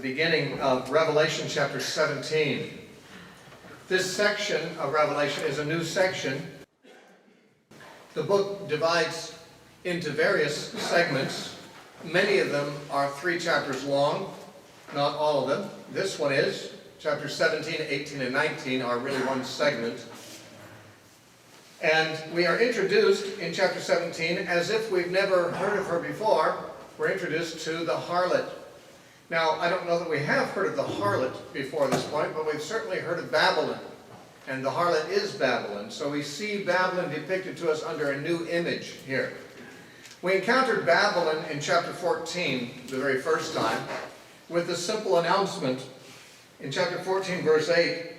beginning of Revelation chapter 17. This section of Revelation is a new section. The book divides into various segments. Many of them are 3 chapters long, not all of them. This one is. Chapters 17, 18, and 19 are really one segment. And we are introduced in chapter 17 as if we've never heard of her before. We're introduced to the harlot. Now, I don't know that we have heard of the harlot before this point, but we've certainly heard of Babylon. And the harlot is Babylon. So we see Babylon depicted to us under a new image here. We encountered Babylon in chapter 14, the very first time, with the simple announcement in chapter 14, verse 8,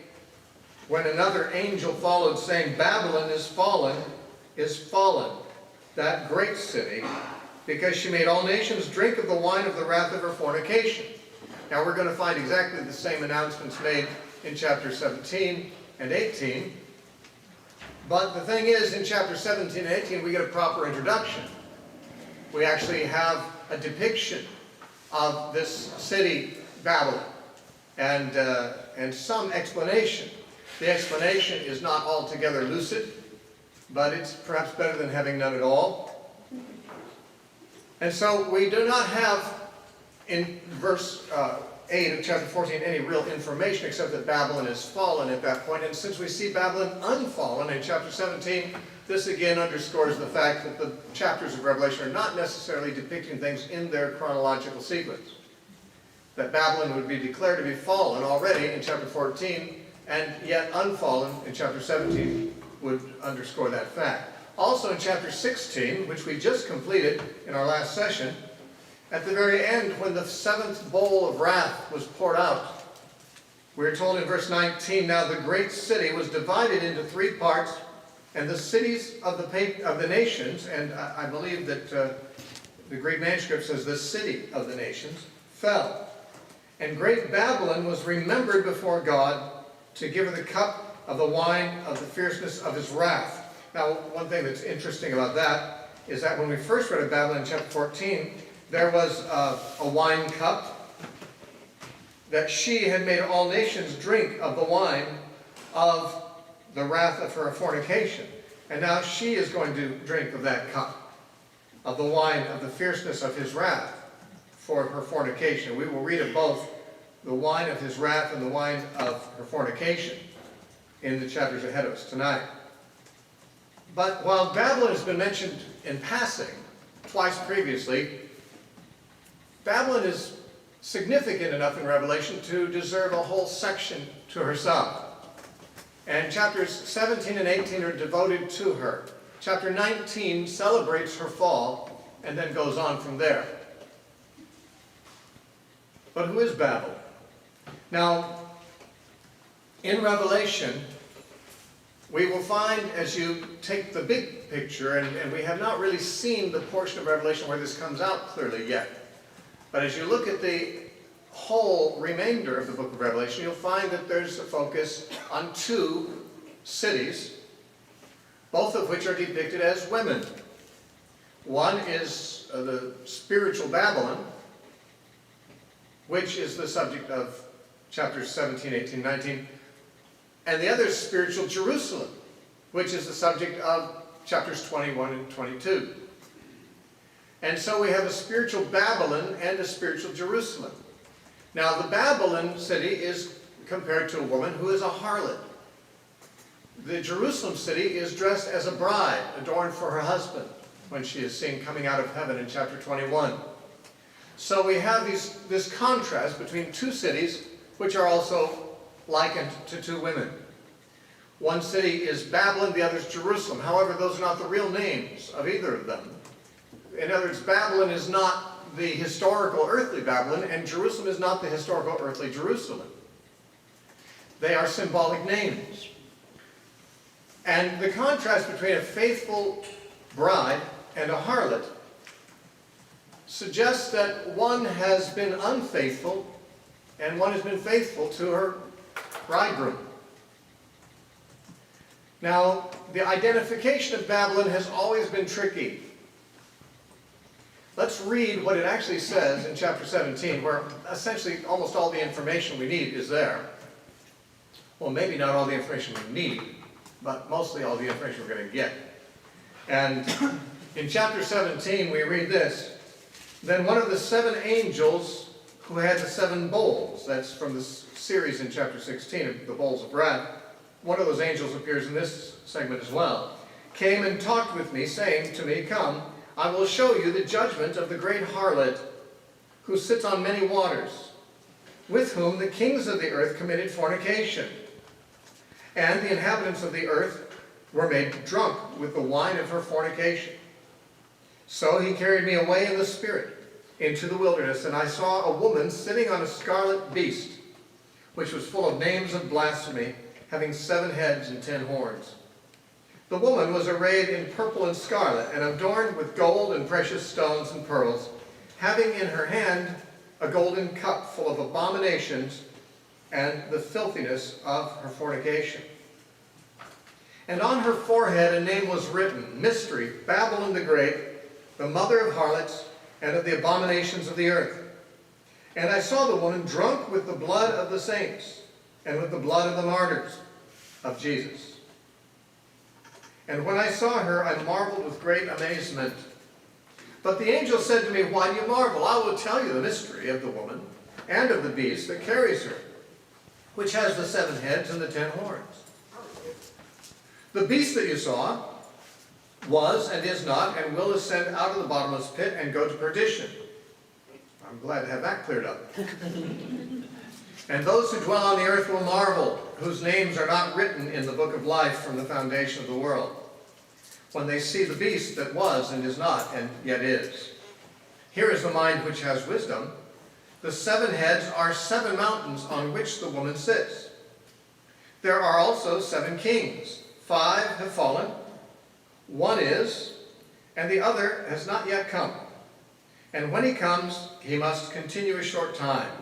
when another angel followed, saying, Babylon is fallen, that great city, because she made all nations drink of the wine of the wrath of her fornication. Now we're going to find exactly the same announcements made in chapter 17 and 18. But the thing is, in chapter 17 and 18, we get a proper introduction. We actually have a depiction of this city, Babylon, and some explanation. The explanation is not altogether lucid, but it's perhaps better than having none at all. And so we do not have, in verse 8 of chapter 14, any real information except that Babylon is fallen at that point. And since we see Babylon unfallen in chapter 17, this again underscores the fact that the chapters of Revelation are not necessarily depicting things in their chronological sequence. That Babylon would be declared to be fallen already in chapter 14, and yet unfallen in chapter 17 would underscore that fact. Also in chapter 16, which we just completed in our last session, at the very end, when the 7th bowl of wrath was poured out, we are told in verse 19, now the great city was divided into 3 parts, and the cities of the nations, and I believe that the Greek manuscript says the city of the nations, fell. And great Babylon was remembered before God to give her the cup of the wine of the fierceness of his wrath. Now, one thing that's interesting about that is that when we first read of Babylon in chapter 14, there was a wine cup that she had made all nations drink of the wine of the wrath of her fornication. And now she is going to drink of that cup, of the wine of the fierceness of his wrath for her fornication. We will read of both the wine of his wrath and the wine of her fornication in the chapters ahead of us tonight. But while Babylon has been mentioned in passing twice previously, Babylon is significant enough in Revelation to deserve a whole section to herself. And chapters 17 and 18 are devoted to her. Chapter 19 celebrates her fall and then goes on from there. But who is Babylon? Now, in Revelation, we will find, as you take the big picture, and we have not really seen the portion of Revelation where this comes out clearly yet, but as you look at the whole remainder of the book of Revelation, you'll find that there's a focus on 2 cities, both of which are depicted as women. One is the spiritual Babylon, which is the subject of chapters 17, 18, 19, and the other is spiritual Jerusalem, which is the subject of chapters 21 and 22. And so we have a spiritual Babylon and a spiritual Jerusalem. Now the Babylon city is compared to a woman who is a harlot. The Jerusalem city is dressed as a bride, adorned for her husband, when she is seen coming out of heaven in chapter 21. So we have this contrast between 2 cities, which are also likened to 2 women. One city is Babylon, the other is Jerusalem. However, those are not the real names of either of them. In other words, Babylon is not the historical earthly Babylon, and Jerusalem is not the historical earthly Jerusalem. They are symbolic names. And the contrast between a faithful bride and a harlot suggests that one has been unfaithful and one has been faithful to her bridegroom. Now, the identification of Babylon has always been tricky. Let's read what it actually says in chapter 17, where essentially almost all the information we need is there. Well, maybe not all the information we need, but mostly all the information we're going to get. And in chapter 17, we read this. Then one of the 7 angels who had the 7 bowls, that's from the series in chapter 16 of the bowls of wrath, one of those angels appears in this segment as well, came and talked with me, saying to me, "Come, I will show you the judgment of the great harlot, who sits on many waters, with whom the kings of the earth committed fornication. And the inhabitants of the earth were made drunk with the wine of her fornication. So he carried me away in the spirit into the wilderness, and I saw a woman sitting on a scarlet beast, which was full of names of blasphemy, having 7 heads and 10 horns. The woman was arrayed in purple and scarlet, and adorned with gold and precious stones and pearls, having in her hand a golden cup full of abominations and the filthiness of her fornication. And on her forehead a name was written, Mystery, Babylon the Great, the mother of harlots and of the abominations of the earth. And I saw the woman drunk with the blood of the saints, and with the blood of the martyrs of Jesus. And when I saw her, I marveled with great amazement. But the angel said to me, Why do you marvel? I will tell you the mystery of the woman and of the beast that carries her, which has the 7 heads and the 10 horns. The beast that you saw was and is not and will ascend out of the bottomless pit and go to perdition. I'm glad to have that cleared up. And those who dwell on the earth will marvel, whose names are not written in the book of life from the foundation of the world, when they see the beast that was and is not and yet is. Here is the mind which has wisdom. The 7 heads are 7 mountains on which the woman sits. There are also 7 kings. 5 have fallen, 1 is, and the other has not yet come. And when he comes, he must continue a short time.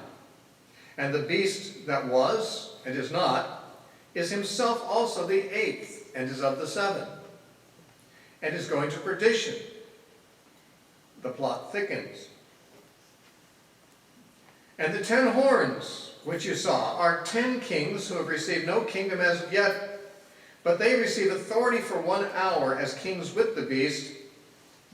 And the beast that was and is not is himself also the 8th, and is of the 7, and is going to perdition. The plot thickens. And the 10 horns which you saw are 10 kings who have received no kingdom as of yet, but they receive authority for 1 hour as kings with the beast.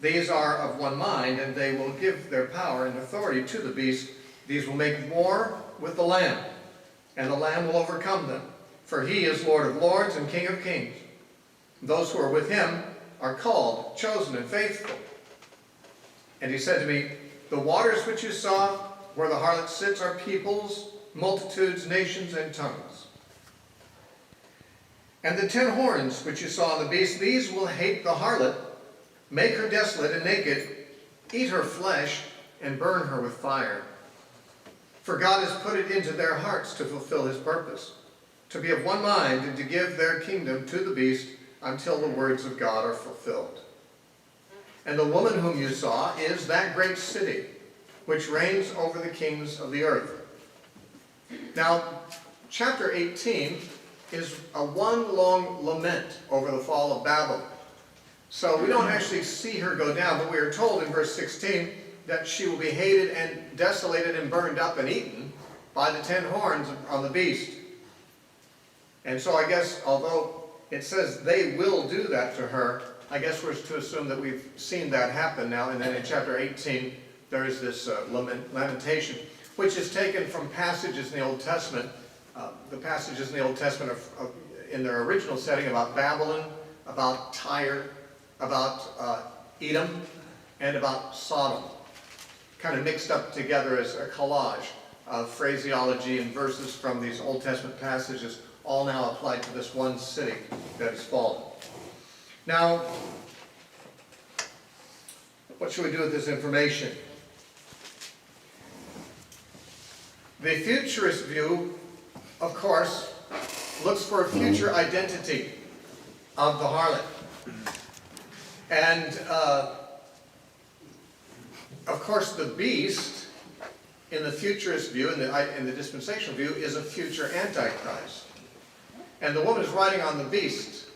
These are of one mind, and they will give their power and authority to the beast. These will make war with the Lamb, and the Lamb will overcome them. For he is Lord of lords and King of kings. Those who are with him are called, chosen, and faithful. And he said to me, The waters which you saw, where the harlot sits, are peoples, multitudes, nations, and tongues. And the 10 horns which you saw on the beast, these will hate the harlot, make her desolate and naked, eat her flesh, and burn her with fire. For God has put it into their hearts to fulfill his purpose, to be of one mind and to give their kingdom to the beast until the words of God are fulfilled. And the woman whom you saw is that great city, which reigns over the kings of the earth. Now, chapter 18 is a one long lament over the fall of Babylon. So we don't actually see her go down, but we are told in verse 16 that she will be hated and desolated and burned up and eaten by the 10 horns on the beast. And so I guess, although it says they will do that to her, I guess we're to assume that we've seen that happen now. And then in chapter 18, there is this lamentation, which is taken from passages in the Old Testament. The passages in the Old Testament are in their original setting about Babylon, about Tyre, about Edom, and about Sodom. Kind of mixed up together as a collage of phraseology and verses from these Old Testament passages, all now applied to this one city that has fallen. Now, what should we do with this information? The futurist view, of course, looks for a future identity of the harlot. And, of course, the beast, in the futurist view, in the dispensational view, is a future antichrist. And the woman is riding on the beast,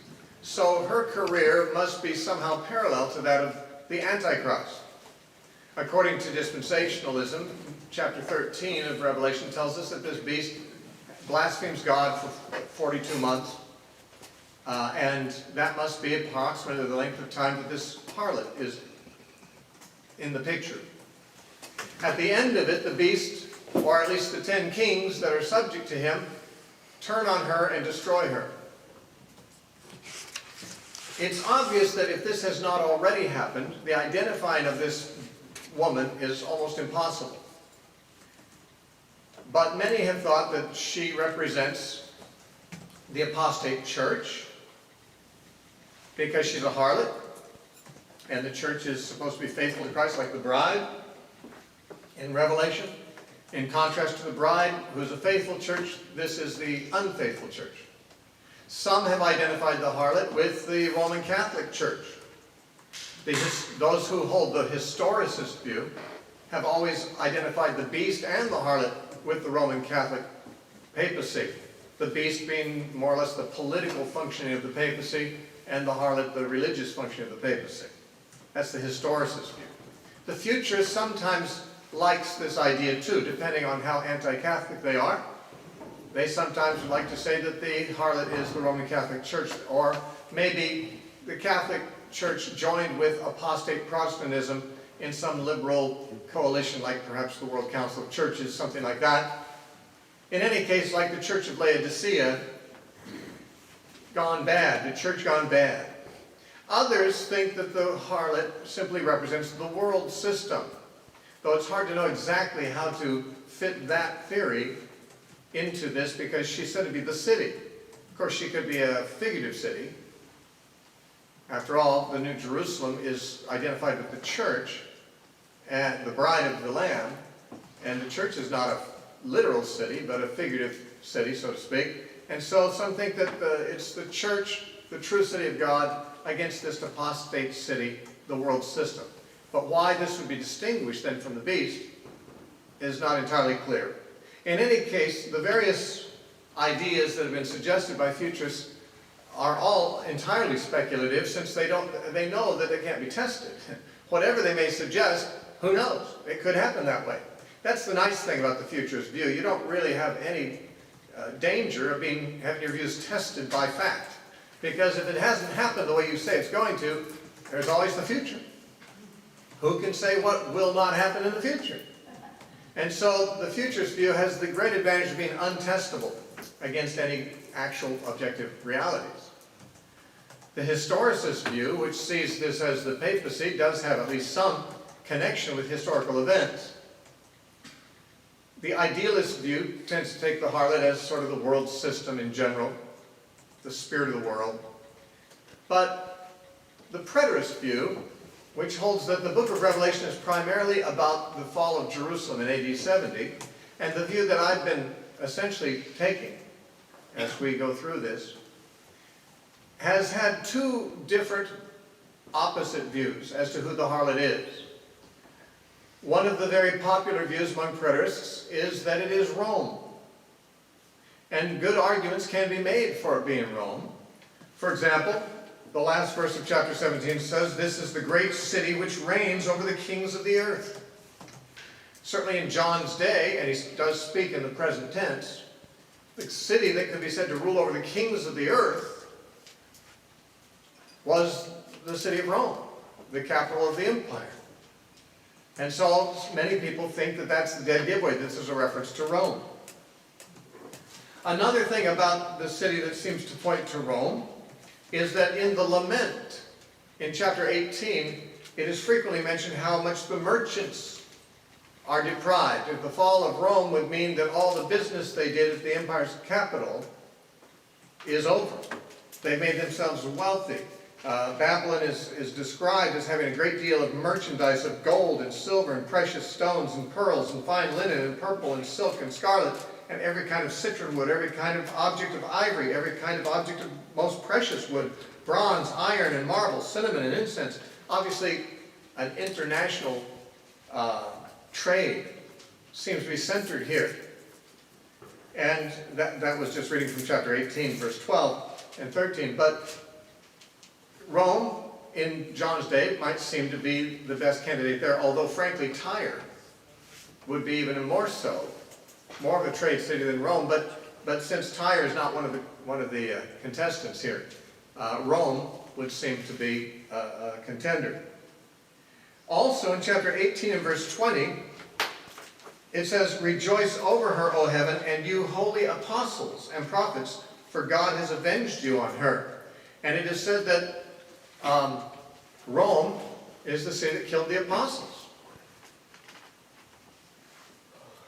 so her career must be somehow parallel to that of the antichrist. According to dispensationalism, chapter 13 of Revelation tells us that this beast blasphemes God for 42 months, and that must be approximately the length of time that this harlot is in the picture. At the end of it, the beast, or at least the 10 kings that are subject to him, turn on her and destroy her. It's obvious that if this has not already happened, the identifying of this woman is almost impossible. But many have thought that she represents the apostate church because she's a harlot, and the church is supposed to be faithful to Christ like the bride in Revelation. In contrast to the bride, who is a faithful church, this is the unfaithful church. Some have identified the harlot with the Roman Catholic Church. Those who hold the historicist view have always identified the beast and the harlot with the Roman Catholic papacy. The beast being more or less the political functioning of the papacy, and the harlot the religious functioning of the papacy. That's the historicist view. The futurist sometimes likes this idea too, depending on how anti-Catholic they are. They sometimes would like to say that the harlot is the Roman Catholic Church, or maybe the Catholic Church joined with apostate Protestantism in some liberal coalition, like perhaps the World Council of Churches, something like that. In any case, like the Church of Laodicea, gone bad, the church gone bad. Others think that the harlot simply represents the world system, though it's hard to know exactly how to fit that theory into this, because she's said to be the city. Of course, she could be a figurative city. After all, the New Jerusalem is identified with the church and the bride of the Lamb, and the church is not a literal city, but a figurative city, so to speak. And so some think that it's the church, the true city of God, against this apostate city, the world system. But why this would be distinguished then from the beast is not entirely clear. In any case, the various ideas that have been suggested by futurists are all entirely speculative, since they know that they can't be tested. Whatever they may suggest, who knows? It could happen that way. That's the nice thing about the futurist view. You don't really have any danger of having your views tested by fact. Because if it hasn't happened the way you say it's going to, there's always the future. Who can say what will not happen in the future? And so the futurist view has the great advantage of being untestable against any actual objective realities. The historicist view, which sees this as the papacy, does have at least some connection with historical events. The idealist view tends to take the harlot as sort of the world system in general, the spirit of the world. But the preterist view, which holds that the book of Revelation is primarily about the fall of Jerusalem in AD 70, and the view that I've been essentially taking as we go through this, has had two different opposite views as to who the harlot is. One of the very popular views among preterists is that it is Rome. And good arguments can be made for it being Rome. For example, the last verse of chapter 17 says, "This is the great city which reigns over the kings of the earth." Certainly in John's day, and he does speak in the present tense, the city that could be said to rule over the kings of the earth was the city of Rome, the capital of the empire. And so many people think that that's the dead giveaway. This is a reference to Rome. Another thing about the city that seems to point to Rome is that in the lament, in chapter 18, it is frequently mentioned how much the merchants are deprived. If the fall of Rome would mean that all the business they did at the empire's capital is over. They made themselves wealthy. Babylon is described as having a great deal of merchandise of gold and silver and precious stones and pearls and fine linen and purple and silk and scarlet and every kind of citron wood, every kind of object of ivory, every kind of object of most precious wood, bronze, iron, and marble, cinnamon, and incense. Obviously, an international trade seems to be centered here. And that was just reading from chapter 18, verse 12 and 13. But Rome in John's day might seem to be the best candidate there, although frankly Tyre would be even more so, more of a trade city than Rome. But since Tyre is not one of the contestants here, Rome would seem to be a contender. Also in chapter 18 and verse 20, it says, "Rejoice over her, O heaven, and you holy apostles and prophets, for God has avenged you on her." And it is said that Rome is the city that killed the apostles.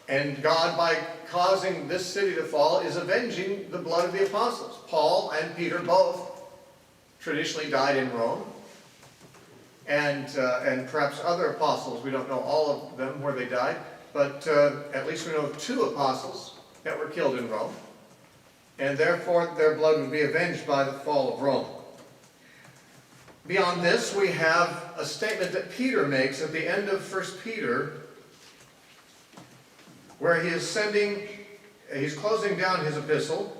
And God, by causing this city to fall, is avenging the blood of the apostles. Paul and Peter both traditionally died in Rome. And perhaps other apostles, we don't know all of them where they died, but at least we know of 2 apostles that were killed in Rome. And therefore their blood would be avenged by the fall of Rome. Beyond this, we have a statement that Peter makes at the end of 1 Peter, where he's closing down his epistle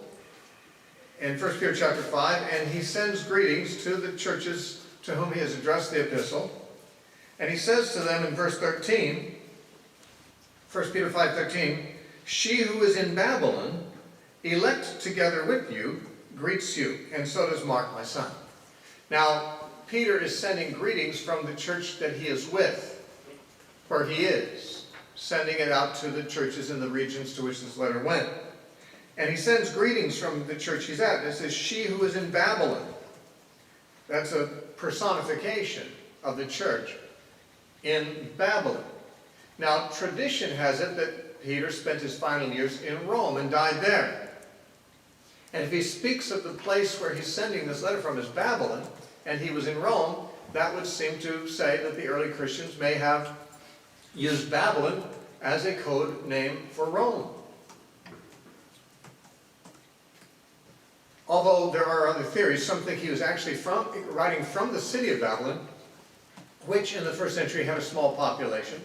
in 1 Peter chapter 5, and he sends greetings to the churches to whom he has addressed the epistle. And he says to them in verse 13, 1 Peter 5:13, "She who is in Babylon, elect together with you, greets you, and so does Mark my son." Now, Peter is sending greetings from the church that he is with, where he is, sending it out to the churches in the regions to which this letter went. And he sends greetings from the church he's at. It says, "She who is in Babylon." That's a personification of the church in Babylon. Now, tradition has it that Peter spent his final years in Rome and died there. And if he speaks of the place where he's sending this letter from as Babylon, and he was in Rome, that would seem to say that the early Christians may have used Babylon as a code name for Rome. Although there are other theories, some think he was actually writing from the city of Babylon, which in the first century had a small population.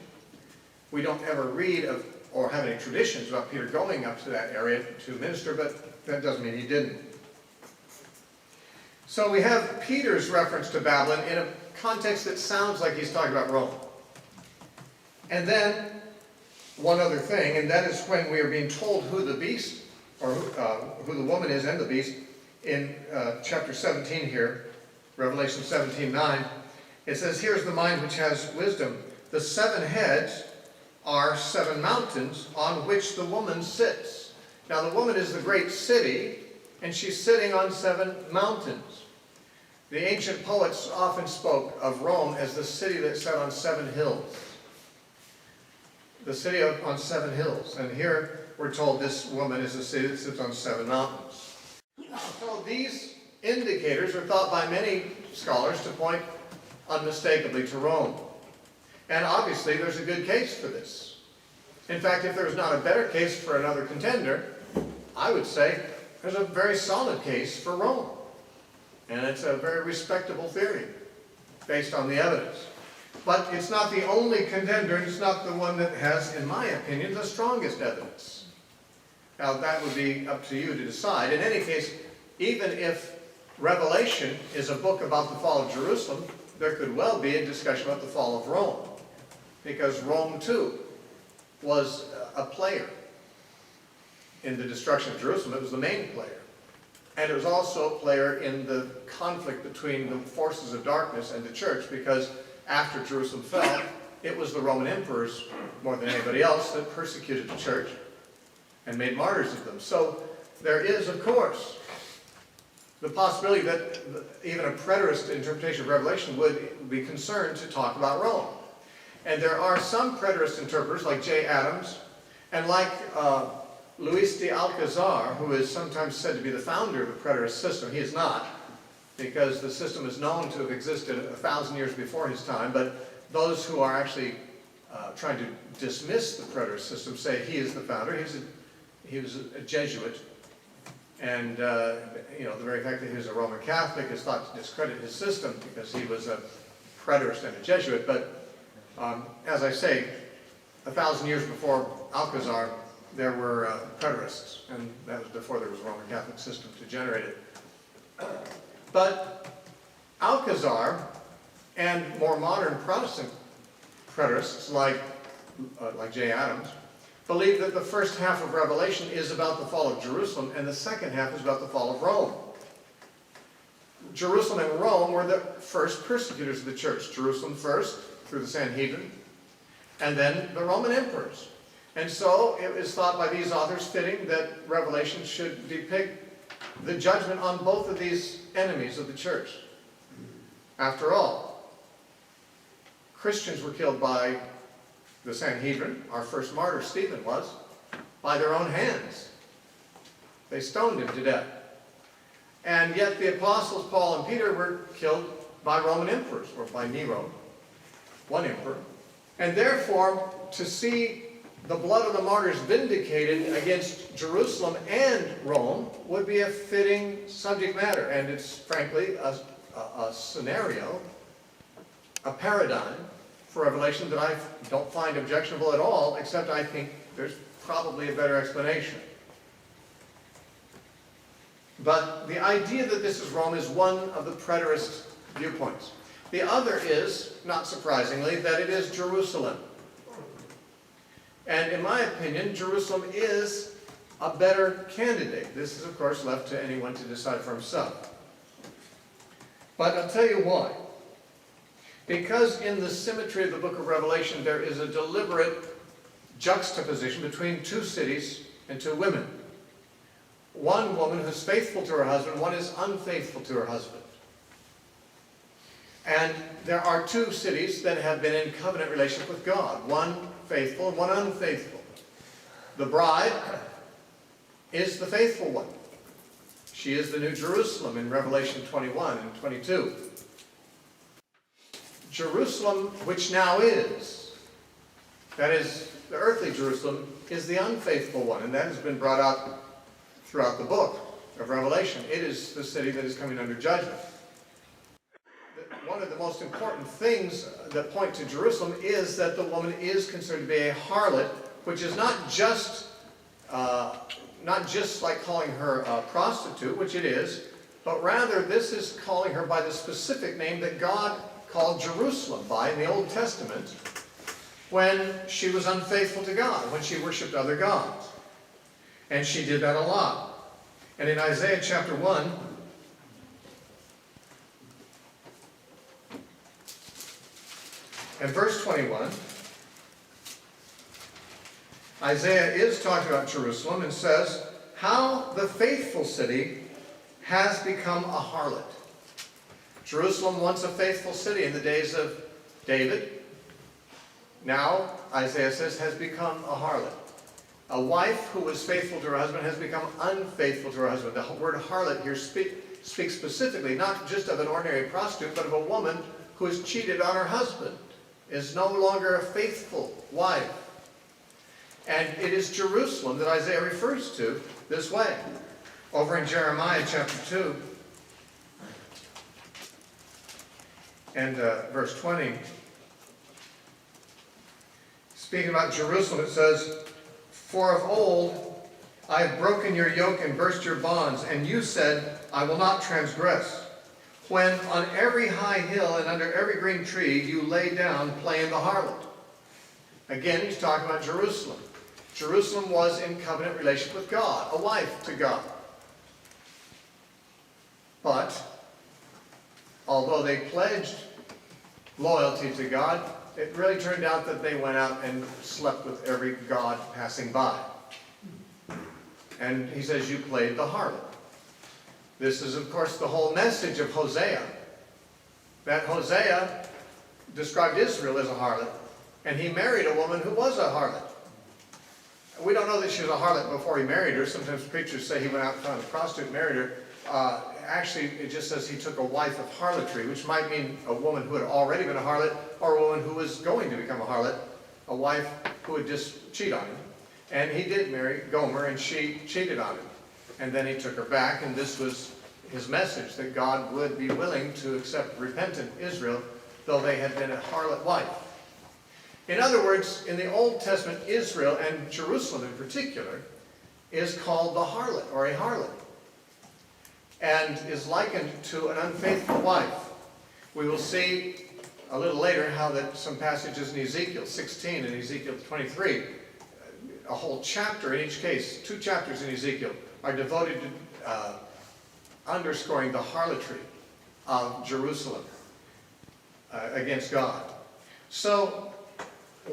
We don't ever read of or have any traditions about Peter going up to that area to minister, but that doesn't mean he didn't. So we have Peter's reference to Babylon in a context that sounds like he's talking about Rome. And then one other thing, and that is when we are being told who the beast, or who the woman is and the beast, in chapter 17 here, Revelation 17:9, it says, "Here's the mind which has wisdom. The 7 heads are 7 mountains on which the woman sits." Now the woman is the great city, and she's sitting on 7 mountains. The ancient poets often spoke of Rome as the city that sat on 7 hills. The city on 7 hills. And here we're told this woman is the city that sits on 7 mountains. So these indicators are thought by many scholars to point unmistakably to Rome. And obviously there's a good case for this. In fact, if there's not a better case for another contender, I would say there's a very solid case for Rome. And it's a very respectable theory based on the evidence. But it's not the only contender, and it's not the one that has, in my opinion, the strongest evidence. Now that would be up to you to decide. In any case, even if Revelation is a book about the fall of Jerusalem, there could well be a discussion about the fall of Rome. Because Rome too was a player in the destruction of Jerusalem. It was the main player. And it was also a player in the conflict between the forces of darkness and the church, because after Jerusalem fell, it was the Roman emperors, more than anybody else, that persecuted the church and made martyrs of them. So there is, of course, the possibility that even a preterist interpretation of Revelation would be concerned to talk about Rome. And there are some preterist interpreters, like J. Adams, and like Luis de Alcazar, who is sometimes said to be the founder of the preterist system. He is not, because the system is known to have existed 1,000 years before his time, but those who are actually trying to dismiss the preterist system say he is the founder. He was a Jesuit, and the very fact that he was a Roman Catholic is thought to discredit his system because he was a preterist and a Jesuit. But as I say, 1,000 years before Alcazar, there were preterists, and that was before there was a Roman Catholic system to generate it. But Alcazar And more modern Protestant preterists, like J. Adams, believe that the first half of Revelation is about the fall of Jerusalem, and the second half is about the fall of Rome. Jerusalem and Rome were the first persecutors of the church. Jerusalem first, through the Sanhedrin, and then the Roman emperors. And so it is thought by these authors fitting that Revelation should depict the judgment on both of these enemies of the church. After all, Christians were killed by the Sanhedrin. Our first martyr, Stephen, was, by their own hands. They stoned him to death. And yet the apostles Paul and Peter were killed by Roman emperors, or by Nero, one emperor. And therefore, to see the blood of the martyrs vindicated against Jerusalem and Rome would be a fitting subject matter. And it's frankly a scenario, a paradigm for Revelation that I don't find objectionable at all, except I think there's probably a better explanation. But the idea that this is Rome is one of the preterist viewpoints. The other is, not surprisingly, that it is Jerusalem. And in my opinion, Jerusalem is a better candidate. This is, of course, left to anyone to decide for himself. But I'll tell you why. Because in the symmetry of the book of Revelation, there is a deliberate juxtaposition between two cities and two women. One woman who's faithful to her husband, one is unfaithful to her husband. And there are two cities that have been in covenant relationship with God, one faithful and one unfaithful. The bride is the faithful one. She is the New Jerusalem in Revelation 21 and 22. Jerusalem, which now is, that is, the earthly Jerusalem, is the unfaithful one, and that has been brought out throughout the book of Revelation. It is the city that is coming under judgment. One of the most important things that point to Jerusalem is that the woman is considered to be a harlot, which is not just like calling her a prostitute, which it is, but rather this is calling her by the specific name that God called Jerusalem by in the Old Testament when she was unfaithful to God, when she worshipped other gods. And she did that a lot. And in Isaiah chapter 1, and verse 21, Isaiah is talking about Jerusalem and says, how the faithful city has become a harlot. Jerusalem, once a faithful city in the days of David, now, Isaiah says, has become a harlot. A wife who was faithful to her husband has become unfaithful to her husband. The word harlot here speaks specifically not just of an ordinary prostitute, but of a woman who has cheated on her husband, is no longer a faithful wife. And it is Jerusalem that Isaiah refers to this way. Over in Jeremiah chapter 2 and verse 20, speaking about Jerusalem, it says, for of old I have broken your yoke and burst your bonds, and you said, I will not transgress. When on every high hill and under every green tree you lay down playing the harlot. Again, he's talking about Jerusalem. Jerusalem was in covenant relationship with God, a wife to God. But, although they pledged loyalty to God, it really turned out that they went out and slept with every god passing by. And he says, you played the harlot. This is, of course, the whole message of Hosea. That Hosea described Israel as a harlot, and he married a woman who was a harlot. We don't know that she was a harlot before he married her. Sometimes preachers say he went out and found a prostitute and married her. Actually, it just says he took a wife of harlotry, which might mean a woman who had already been a harlot, or a woman who was going to become a harlot, a wife who would just cheat on him. And he did marry Gomer, and she cheated on him. And then he took her back, and this was his message, that God would be willing to accept repentant Israel, though they had been a harlot wife. In other words, in the Old Testament, Israel, and Jerusalem in particular, is called the harlot, or a harlot, and is likened to an unfaithful wife. We will see a little later how that some passages in Ezekiel 16 and Ezekiel 23, a whole chapter in each case, 2 chapters in Ezekiel, are devoted to underscoring the harlotry of Jerusalem against God. So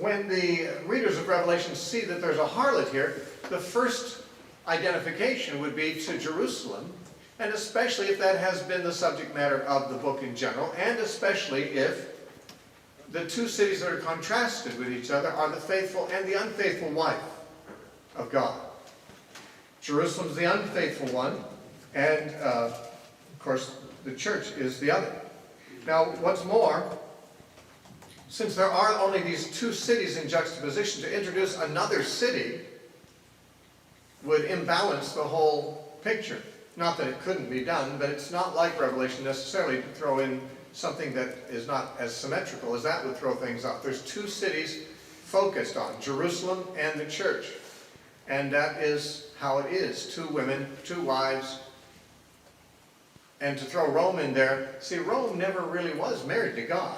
when the readers of Revelation see that there's a harlot here, the first identification would be to Jerusalem, and especially if that has been the subject matter of the book in general, and especially if the 2 cities that are contrasted with each other are the faithful and the unfaithful wife of God. Jerusalem's the unfaithful one, and of course the church is the other. Now, what's more, since there are only these 2 cities in juxtaposition, to introduce another city would imbalance the whole picture. Not that it couldn't be done, but it's not like Revelation necessarily to throw in something that is not as symmetrical as that would throw things off. There's 2 cities focused on, Jerusalem and the church. And that is how it is. 2 women, 2 wives. And to throw Rome in there, see, Rome never really was married to God.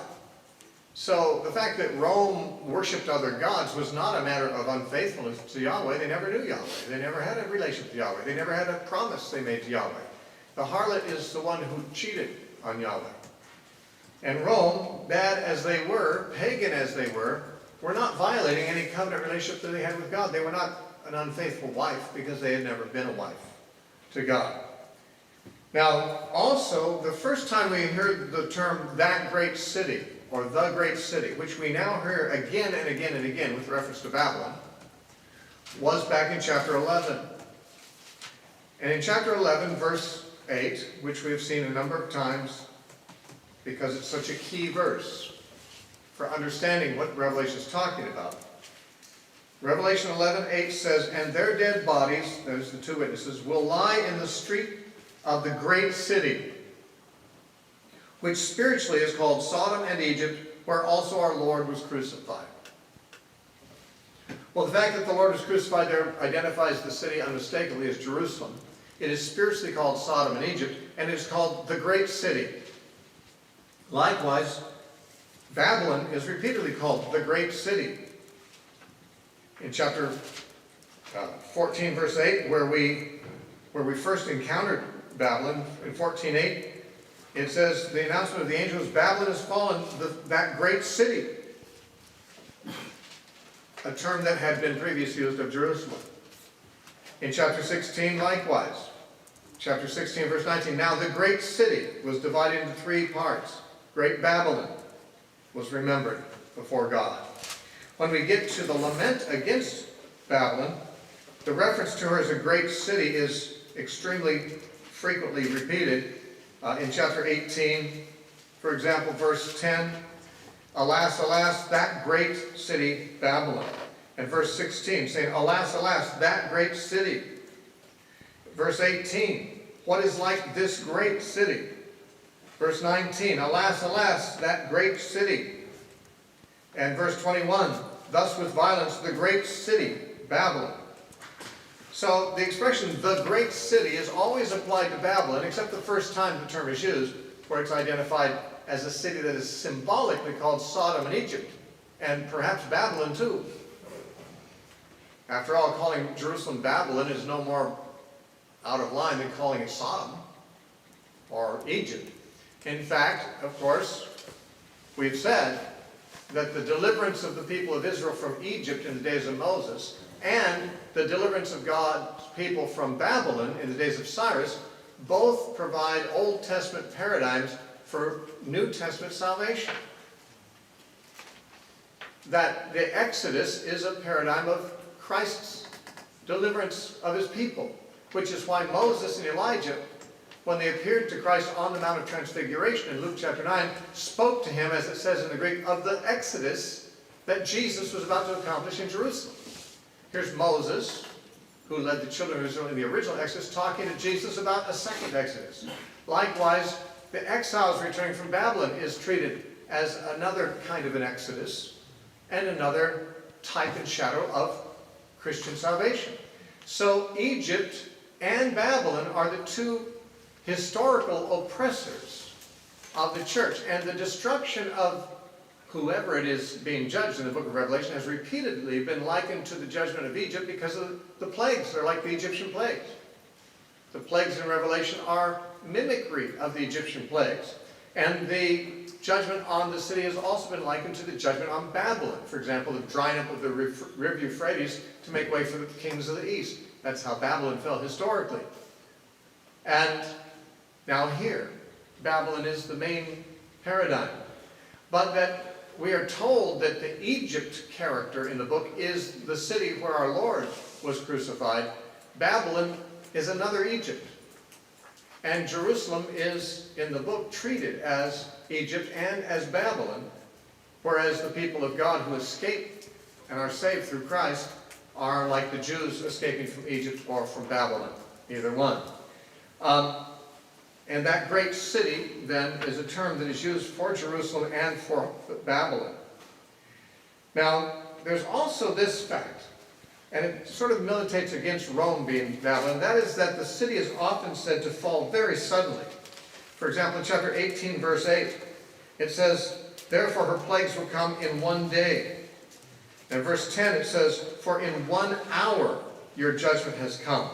So the fact that Rome worshipped other gods was not a matter of unfaithfulness to Yahweh. They never knew Yahweh. They never had a relationship with Yahweh. They never had a promise they made to Yahweh. The harlot is the one who cheated on Yahweh. And Rome, bad as they were, pagan as they were not violating any covenant relationship that they had with God. They were not an unfaithful wife because they had never been a wife to God. Now, also, the first time we heard the term that great city, or the great city, which we now hear again and again and again with reference to Babylon, was back in chapter 11. And in chapter 11, verse 8, which we have seen a number of times because it's such a key verse for understanding what Revelation is talking about. Revelation 11:8 says, "And their dead bodies," there's the 2 witnesses, "will lie in the street of the great city, which spiritually is called Sodom and Egypt, where also our Lord was crucified." Well, the fact that the Lord was crucified there identifies the city unmistakably as Jerusalem. It is spiritually called Sodom and Egypt, and it is called the great city. Likewise, Babylon is repeatedly called the great city. In chapter 14, verse 8, where we first encountered Babylon, in 14:8, it says, the announcement of the angel is, "Babylon has fallen, that great city." A term that had been previously used of Jerusalem. In chapter 16, likewise. Chapter 16, verse 19, "Now the great city was divided into 3 parts. Great Babylon was remembered before God." When we get to the lament against Babylon, the reference to her as a great city is extremely frequently repeated. In chapter 18, for example, verse 10, "Alas, alas, that great city Babylon." And verse 16, saying, "Alas, alas, that great city." Verse 18, "What is like this great city?" Verse 19, "Alas, alas, that great city." And verse 21, "Thus with violence the great city Babylon." So the expression, "the great city," is always applied to Babylon, except the first time the term is used, where it's identified as a city that is symbolically called Sodom and Egypt, and perhaps Babylon too. After all, calling Jerusalem Babylon is no more out of line than calling it Sodom or Egypt. In fact, of course, we've said that the deliverance of the people of Israel from Egypt in the days of Moses and the deliverance of God's people from Babylon in the days of Cyrus both provide Old Testament paradigms for New Testament salvation. That the Exodus is a paradigm of Christ's deliverance of his people, which is why Moses and Elijah, when they appeared to Christ on the Mount of Transfiguration in Luke chapter 9, spoke to him, as it says in the Greek, of the Exodus that Jesus was about to accomplish in Jerusalem. Here's Moses, who led the children of Israel in the original Exodus, talking to Jesus about a second Exodus. Likewise, the exiles returning from Babylon is treated as another kind of an Exodus and another type and shadow of Christian salvation. So Egypt and Babylon are the 2 historical oppressors of the church, and the destruction of whoever it is being judged in the book of Revelation has repeatedly been likened to the judgment of Egypt because of the plagues. They're like the Egyptian plagues. The plagues in Revelation are mimicry of the Egyptian plagues. And the judgment on the city has also been likened to the judgment on Babylon. For example, the drying up of the river Euphrates to make way for the kings of the east. That's how Babylon fell historically. And now here, Babylon is the main paradigm. But that we are told that the Egypt character in the book is the city where our Lord was crucified. Babylon is another Egypt. And Jerusalem is, in the book, treated as Egypt and as Babylon, whereas the people of God who escape and are saved through Christ are like the Jews escaping from Egypt or from Babylon, either one. And that great city, then, is a term that is used for Jerusalem and for Babylon. Now, there's also this fact, and it sort of militates against Rome being Babylon. That is that the city is often said to fall very suddenly. For example, in chapter 18, verse 8, it says, "Therefore her plagues will come in one day." And verse 10, it says, "For in 1 hour your judgment has come."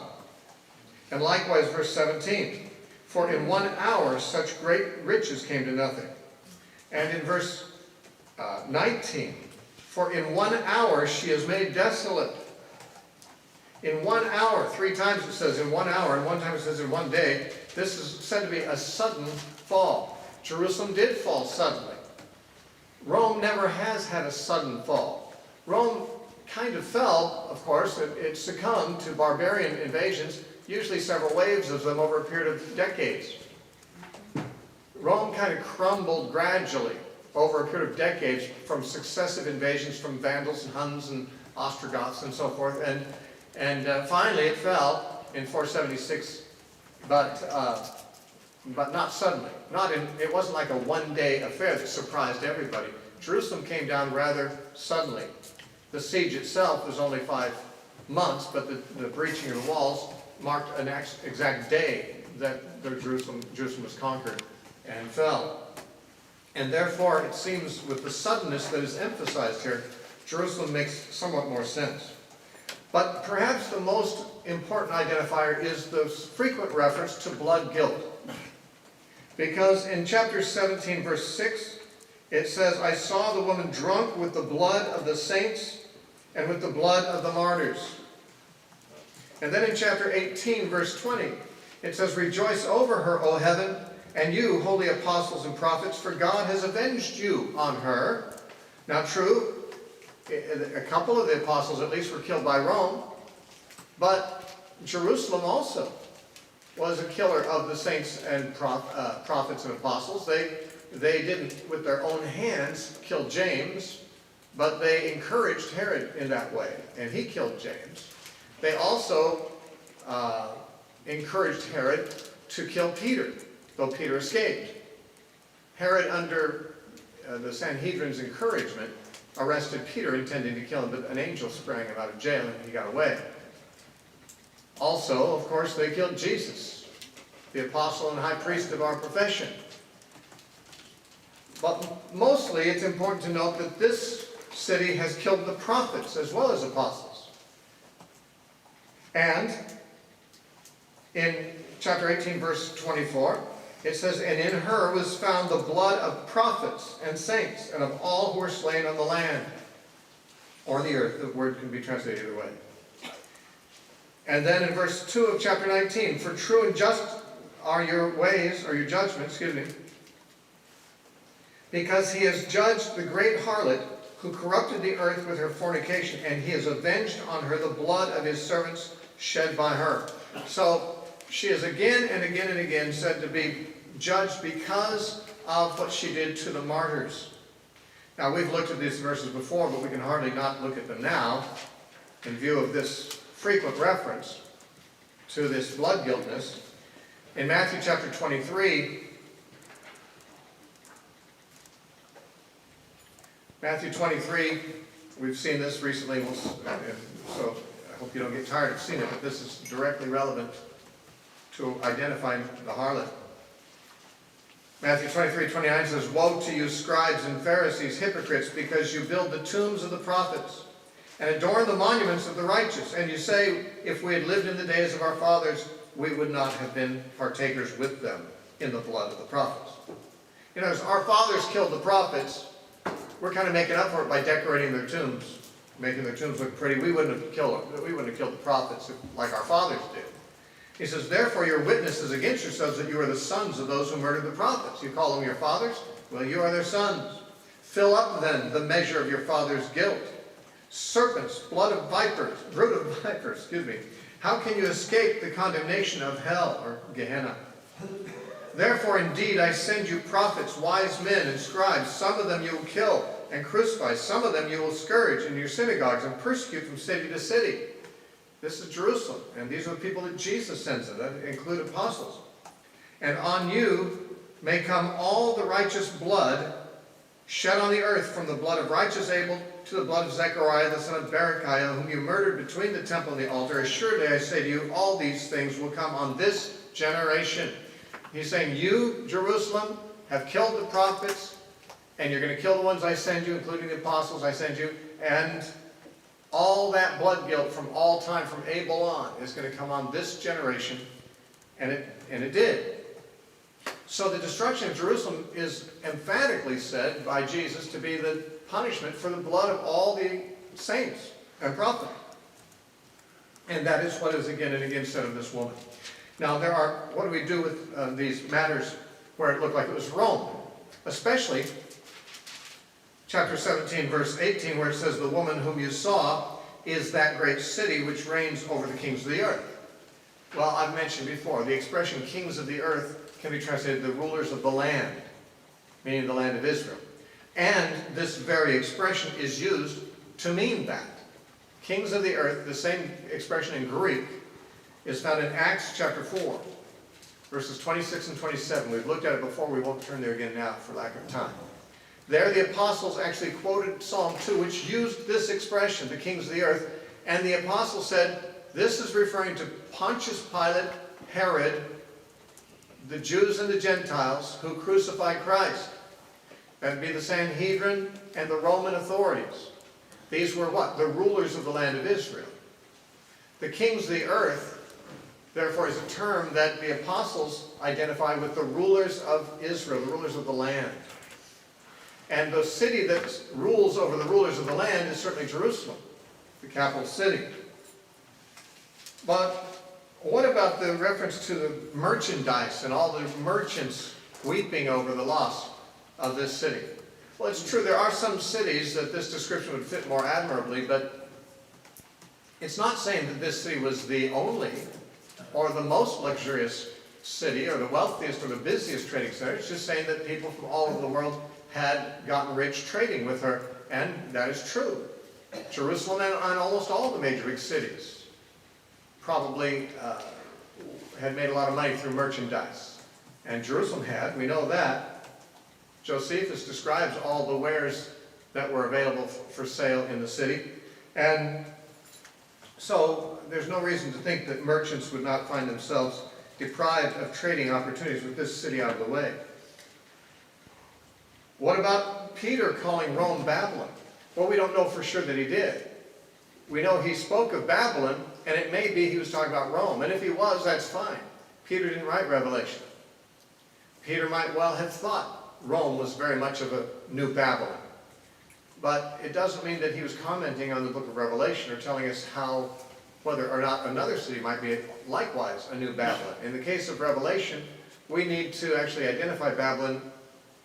And likewise, verse 17, "For in 1 hour such great riches came to nothing." And in verse 19, "For in 1 hour she is made desolate." In 1 hour, 3 times it says in 1 hour, and 1 time it says in 1 day. This is said to be a sudden fall. Jerusalem did fall suddenly. Rome never has had a sudden fall. Rome kind of fell, of course. It succumbed to barbarian invasions, usually several waves of them over a period of decades. Rome kind of crumbled gradually over a period of decades from successive invasions from Vandals and Huns and Ostrogoths and so forth. And finally it fell in 476, but not suddenly. It wasn't like a one-day affair that surprised everybody. Jerusalem came down rather suddenly. The siege itself was only 5 months, but the breaching of the walls marked an exact day that Jerusalem was conquered and fell. And therefore, it seems with the suddenness that is emphasized here, Jerusalem makes somewhat more sense. But perhaps the most important identifier is the frequent reference to blood guilt. Because in chapter 17, verse 6, it says, "I saw the woman drunk with the blood of the saints and with the blood of the martyrs." And then in chapter 18, verse 20, it says, "Rejoice over her, O heaven, and you, holy apostles and prophets, for God has avenged you on her." Now true, a couple of the apostles at least were killed by Rome, but Jerusalem also was a killer of the saints and prophets and apostles. They didn't, with their own hands, kill James, but they encouraged Herod in that way, and he killed James. They also encouraged Herod to kill Peter, though Peter escaped. Herod, under the Sanhedrin's encouragement, arrested Peter, intending to kill him, but an angel sprang him out of jail and he got away. Also, of course, they killed Jesus, the apostle and high priest of our profession. But mostly it's important to note that this city has killed the prophets as well as apostles. And in chapter 18, verse 24, it says, "And in her was found the blood of prophets and saints and of all who were slain on the land," or the earth. The word can be translated either way. And then in verse 2 of chapter 19, "For true and just are your ways," or your judgments, "because he has judged the great harlot who corrupted the earth with her fornication, and he has avenged on her the blood of his servants shed by her." So she is again and again and again said to be judged because of what she did to the martyrs. Now, we've looked at these verses before, but we can hardly not look at them now in view of this frequent reference to this blood guiltness. In Matthew chapter 23, we've seen this recently, so I hope you don't get tired of seeing it, but this is directly relevant to identifying the harlot. Matthew 23:29 says, "Woe to you, scribes and Pharisees, hypocrites, because you build the tombs of the prophets and adorn the monuments of the righteous. And you say, if we had lived in the days of our fathers, we would not have been partakers with them in the blood of the prophets." You know, as our fathers killed the prophets, we're kind of making up for it by decorating their tombs, making their tombs look pretty. We wouldn't have killed the prophets like our fathers did. He says, "Therefore your witness is against yourselves that you are the sons of those who murdered the prophets. You call them your fathers? Well, you are their sons. Fill up then the measure of your father's guilt. Serpents, brood of vipers, how can you escape the condemnation of hell," or Gehenna? "Therefore indeed I send you prophets, wise men, and scribes. Some of them you will kill and crucify. Some of them you will scourge in your synagogues and persecute from city to city." This is Jerusalem, and these are the people that Jesus sends them, that include apostles. "And on you may come all the righteous blood shed on the earth, from the blood of righteous Abel to the blood of Zechariah the son of Berechiah, whom you murdered between the temple and the altar. Assuredly I say to you, all these things will come on this generation." He's saying, you, Jerusalem, have killed the prophets, and you're going to kill the ones I send you, including the apostles I send you, and all that blood guilt from all time, from Abel on, is going to come on this generation, and it did. So the destruction of Jerusalem is emphatically said by Jesus to be the punishment for the blood of all the saints and prophets. And that is what is again and again said of this woman. Now what do we do with these matters where it looked like it was Rome? Especially chapter 17, verse 18, where it says, "The woman whom you saw is that great city which reigns over the kings of the earth." Well, I've mentioned before, the expression kings of the earth can be translated the rulers of the land, meaning the land of Israel. And this very expression is used to mean that. Kings of the earth, the same expression in Greek, is found in Acts chapter 4, verses 26 and 27. We've looked at it before. We won't turn there again now for lack of time. There the apostles actually quoted Psalm 2, which used this expression, the kings of the earth, and the apostle said, this is referring to Pontius Pilate, Herod, the Jews and the Gentiles who crucified Christ. That would be the Sanhedrin and the Roman authorities. These were what? The rulers of the land of Israel. The kings of the earth, therefore, is a term that the apostles identify with the rulers of Israel, the rulers of the land. And the city that rules over the rulers of the land is certainly Jerusalem, the capital city. But what about the reference to the merchandise and all the merchants weeping over the loss of this city? Well, it's true, there are some cities that this description would fit more admirably, but it's not saying that this city was the only or the most luxurious city or the wealthiest or the busiest trading center. It's just saying that people from all over the world had gotten rich trading with her, and that is true. Jerusalem and almost all the major big cities probably had made a lot of money through merchandise. And Jerusalem had, we know that. Josephus describes all the wares that were available for sale in the city. And so there's no reason to think that merchants would not find themselves deprived of trading opportunities with this city out of the way. What about Peter calling Rome Babylon? Well, we don't know for sure that he did. We know he spoke of Babylon, and it may be he was talking about Rome. And if he was, that's fine. Peter didn't write Revelation. Peter might well have thought Rome was very much of a new Babylon. But it doesn't mean that he was commenting on the book of Revelation or telling us how, whether or not another city might be likewise a new Babylon. In the case of Revelation, we need to actually identify Babylon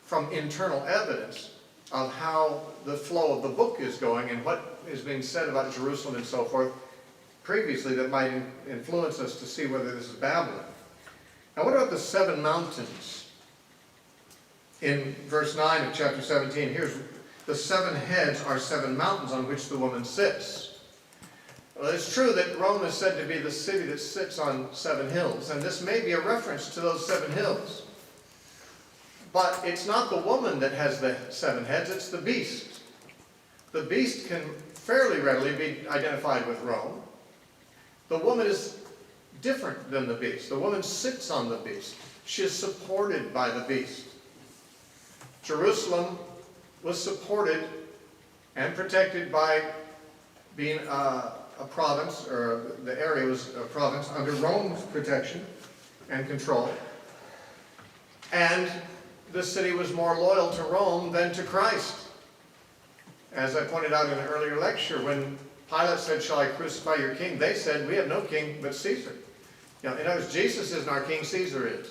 from internal evidence of how the flow of the book is going and what is being said about Jerusalem and so forth previously that might influence us to see whether this is Babylon. Now what about the 7 mountains? In verse 9 of chapter 17, here's the 7 heads are 7 mountains on which the woman sits. Well, it's true that Rome is said to be the city that sits on 7 hills, and this may be a reference to those 7 hills. But it's not the woman that has the 7 heads, it's the beast. The beast can fairly readily be identified with Rome. The woman is different than the beast. The woman sits on the beast. She is supported by the beast. Jerusalem was supported and protected by being a province, or the area was a province under Rome's protection and control. And the city was more loyal to Rome than to Christ. As I pointed out in an earlier lecture, when Pilate said, "Shall I crucify your king?" they said, "We have no king but Caesar." In other words, Jesus isn't our king, Caesar is.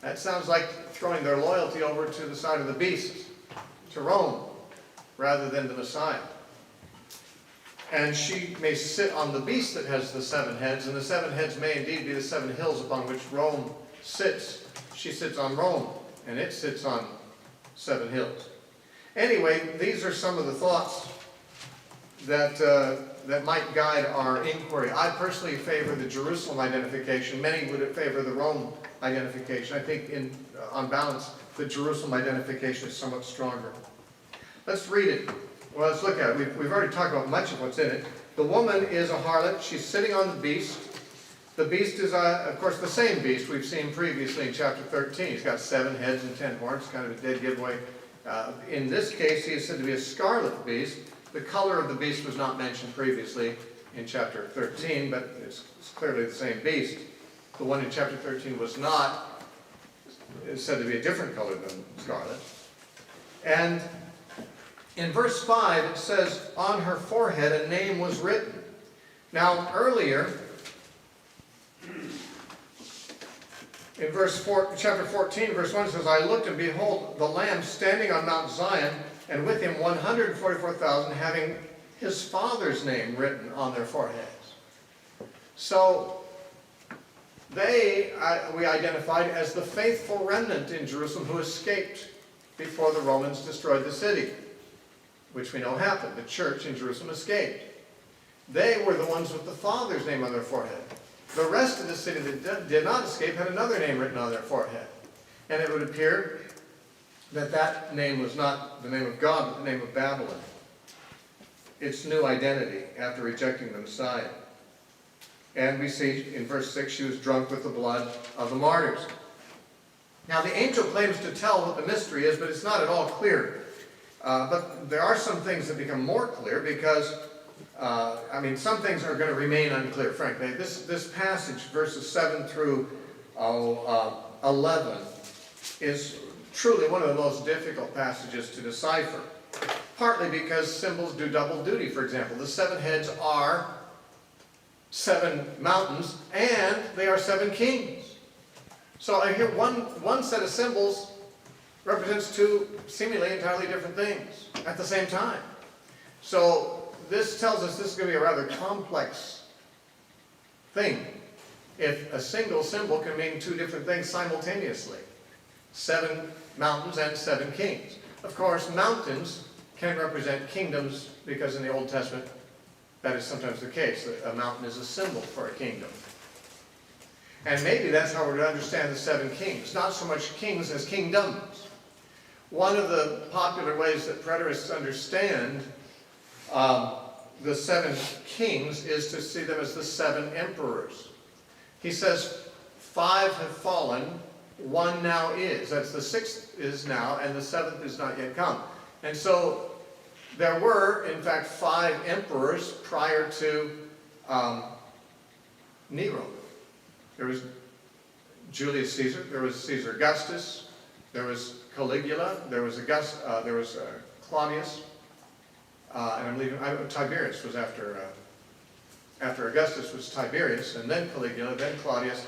That sounds like throwing their loyalty over to the side of the beast, to Rome, rather than the Messiah. And she may sit on the beast that has the 7 heads, and the 7 heads may indeed be the 7 hills upon which Rome sits. She sits on Rome, and it sits on 7 hills. Anyway, these are some of the thoughts that might guide our inquiry. I personally favor the Jerusalem identification. Many would favor the Rome identification. I think, on balance, the Jerusalem identification is somewhat stronger. Let's read it. Well, let's look at it. We've already talked about much of what's in it. The woman is a harlot. She's sitting on the beast. The beast is, of course, the same beast we've seen previously in chapter 13. He's got 7 heads and 10 horns, kind of a dead giveaway. In this case, he is said to be a scarlet beast. The color of the beast was not mentioned previously in chapter 13, but it's clearly the same beast. The one in chapter 13 was not. It's said to be a different color than scarlet. And in verse 5, it says, "On her forehead a name was written." Now, earlier, in chapter 14, verse 1, it says, "I looked, and behold, the Lamb standing on Mount Zion, and with him 144,000, having his Father's name written on their foreheads." So, we identified as the faithful remnant in Jerusalem who escaped before the Romans destroyed the city, which we know happened. The church in Jerusalem escaped. They were the ones with the Father's name on their forehead. The rest of the city that did not escape had another name written on their forehead. And it would appear that that name was not the name of God, but the name of Babylon. Its new identity after rejecting the Messiah. And we see in verse 6, she was drunk with the blood of the martyrs. Now the angel claims to tell what the mystery is, but it's not at all clear. But there are some things that become more clear because, some things are going to remain unclear, frankly. This passage, verses 7 through 11, is truly one of the most difficult passages to decipher. Partly because symbols do double duty. For example, the 7 heads are 7 mountains, and they are 7 kings. So I hear one set of symbols represents 2 seemingly entirely different things at the same time. So this tells us this is going to be a rather complex thing if a single symbol can mean 2 different things simultaneously. 7 mountains and 7 kings. Of course, mountains can represent kingdoms because in the Old Testament that is sometimes the case. A mountain is a symbol for a kingdom. And maybe that's how we're to understand the 7 kings. Not so much kings as kingdoms. One of the popular ways that preterists understand the 7 kings is to see them as the 7 emperors. He says, 5 have fallen, 1 now is. That's the 6th is now, and the 7th is not yet come. And so there were, in fact, 5 emperors prior to Nero. There was Julius Caesar, there was Caesar Augustus, there was Caligula, there was Claudius, and I'm leaving. Tiberius was after Augustus was Tiberius, and then Caligula, then Claudius,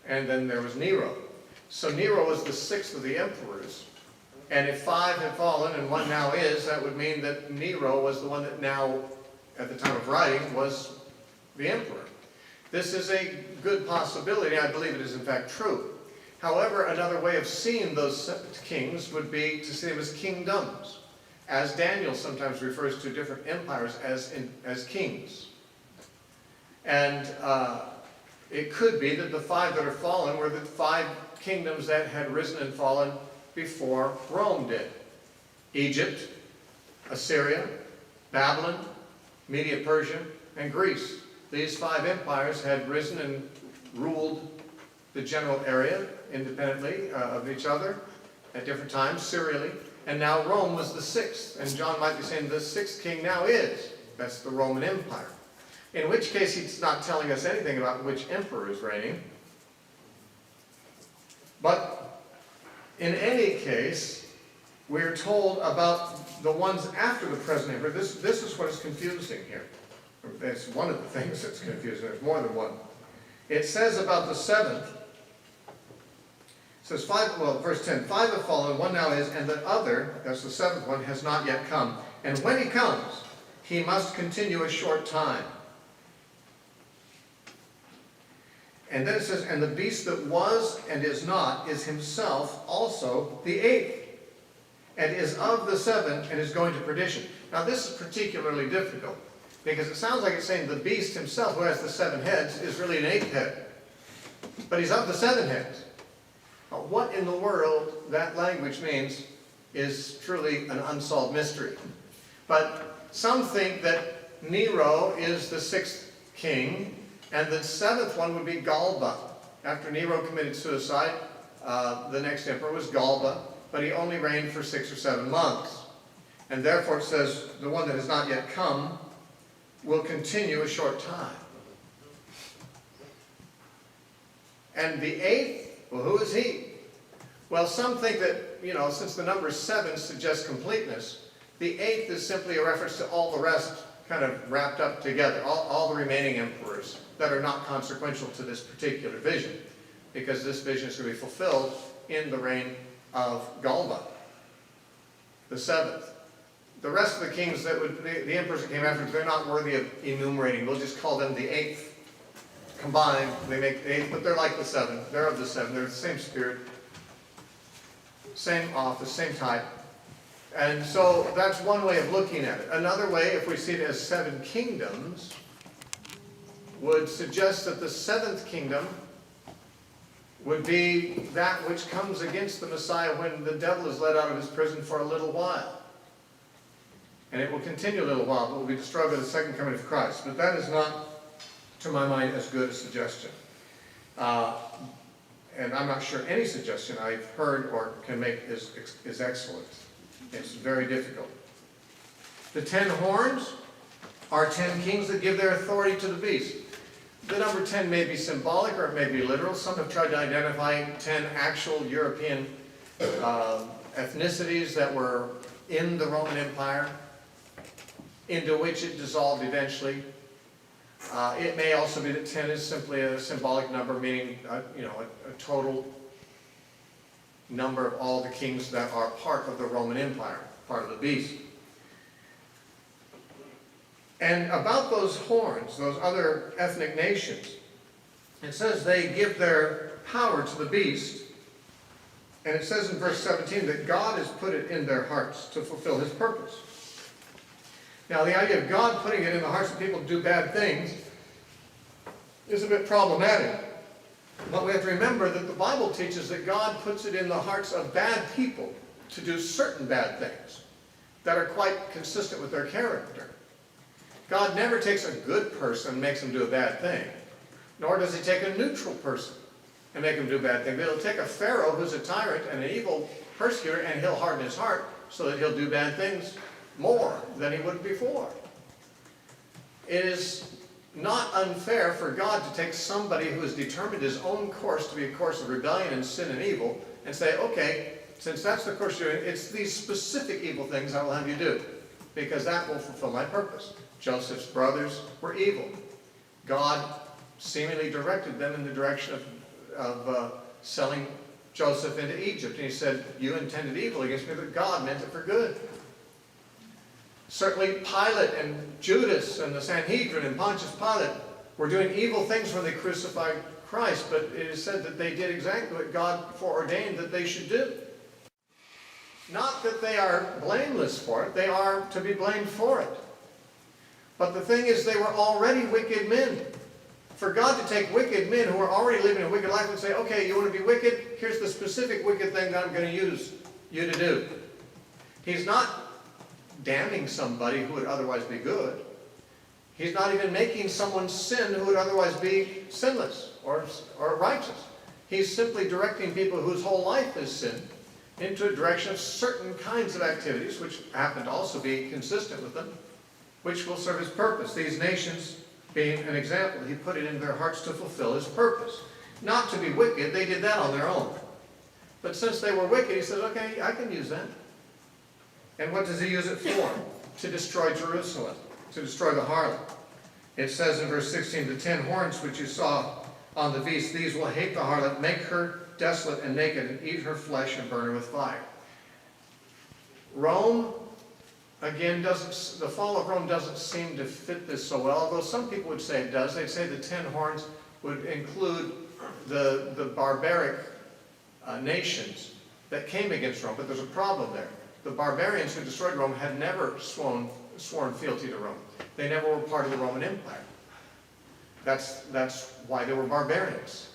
and then there was Nero. So Nero was the 6th of the emperors, and if 5 had fallen and 1 now is, that would mean that Nero was the one that now, at the time of writing, was the emperor. This is a good possibility. I believe it is in fact true. However, another way of seeing those kings would be to see them as kingdoms, as Daniel sometimes refers to different empires as kings. And it could be that the 5 that are fallen were the 5 kingdoms that had risen and fallen before Rome did. Egypt, Assyria, Babylon, Media-Persia, and Greece. These 5 empires had risen and ruled the general area independently of each other at different times, serially. and now Rome was the sixth. And John might be saying the sixth king now is. That's the Roman Empire. In which case he's not telling us anything about which emperor is reigning. But in any case, we're told about the ones after the present emperor. This is what is confusing here. It's one of the things that's confusing. There's more than one. It says about the seventh, it says verse 10, 5 have fallen, one now is, and the other, that's the seventh one, has not yet come. And when he comes, he must continue a short time. And then it says, and the beast that was and is not is himself also the eighth, and is of the seven, and is going to perdition. Now this is particularly difficult, because it sounds like it's saying the beast himself, who has the 7 heads, is really an 8th head. But he's of the 7 heads. What in the world that language means is truly an unsolved mystery. But some think that Nero is the 6th king, and the 7th one would be Galba. After Nero committed suicide, the next emperor was Galba, but he only reigned for 6 or 7 months. And therefore it says, the one that has not yet come will continue a short time. And the 8th, well, who is he? Well, some think that, since the number 7 suggests completeness, the 8th is simply a reference to all the rest kind of wrapped up together, all the remaining emperors that are not consequential to this particular vision, because this vision is going to be fulfilled in the reign of Galba, the 7th. The rest of the kings the emperors that came after, they're not worthy of enumerating. We'll just call them the 8th. Combined, they make the 8th, but they're like the 7. They're of the 7. They're the same spirit, same office, same type. And so that's one way of looking at it. Another way, if we see it as 7 kingdoms, would suggest that the 7th kingdom would be that which comes against the Messiah when the devil is let out of his prison for a little while. And it will continue a little while, but will be destroyed by the second coming of Christ. But that is not, to my mind, as good a suggestion. And I'm not sure any suggestion I've heard or can make is excellent. It's very difficult. The 10 horns are 10 kings that give their authority to the beast. The number 10 may be symbolic or it may be literal. Some have tried to identify 10 actual European ethnicities that were in the Roman Empire, into which it dissolved eventually. It may also be that 10 is simply a symbolic number, meaning a total number of all the kings that are part of the Roman Empire, part of the beast. And about those horns, those other ethnic nations, it says they give their power to the beast. And it says in verse 17 that God has put it in their hearts to fulfill his purpose. Now, the idea of God putting it in the hearts of people to do bad things is a bit problematic. But we have to remember that the Bible teaches that God puts it in the hearts of bad people to do certain bad things that are quite consistent with their character. God never takes a good person and makes him do a bad thing, nor does he take a neutral person and make him do a bad thing. But he'll take a Pharaoh who's a tyrant and an evil persecutor, and he'll harden his heart so that he'll do bad things more than he would before. It is not unfair for God to take somebody who has determined his own course to be a course of rebellion and sin and evil and say, okay, since that's the course you're doing, it's these specific evil things I will have you do, because that will fulfill my purpose. Joseph's brothers were evil. God seemingly directed them in the direction of selling Joseph into Egypt. And he said, you intended evil against me, but God meant it for good. Certainly Pilate and Judas and the Sanhedrin and Pontius Pilate were doing evil things when they crucified Christ, but it is said that they did exactly what God foreordained that they should do. Not that they are blameless for it, they are to be blamed for it. But the thing is, they were already wicked men. For God to take wicked men who are already living a wicked life and say, okay, you want to be wicked? Here's the specific wicked thing that I'm going to use you to do. He's not damning somebody who would otherwise be good. He's not even making someone sin who would otherwise be sinless or righteous. He's simply directing people whose whole life is sin into a direction of certain kinds of activities, which happen to also be consistent with them, which will serve his purpose. These nations being an example, he put it in their hearts to fulfill his purpose. Not to be wicked, they did that on their own. But since they were wicked, he said, okay, I can use that. And what does he use it for? To destroy Jerusalem, to destroy the harlot. It says in verse 16, the 10 horns which you saw on the beast, these will hate the harlot, make her desolate and naked, and eat her flesh and burn her with fire. Rome, again, the fall of Rome doesn't seem to fit this so well, although some people would say it does. They'd say the 10 horns would include the barbaric nations that came against Rome, but there's a problem there. The barbarians who destroyed Rome had never sworn fealty to Rome. They never were part of the Roman Empire. That's why they were barbarians.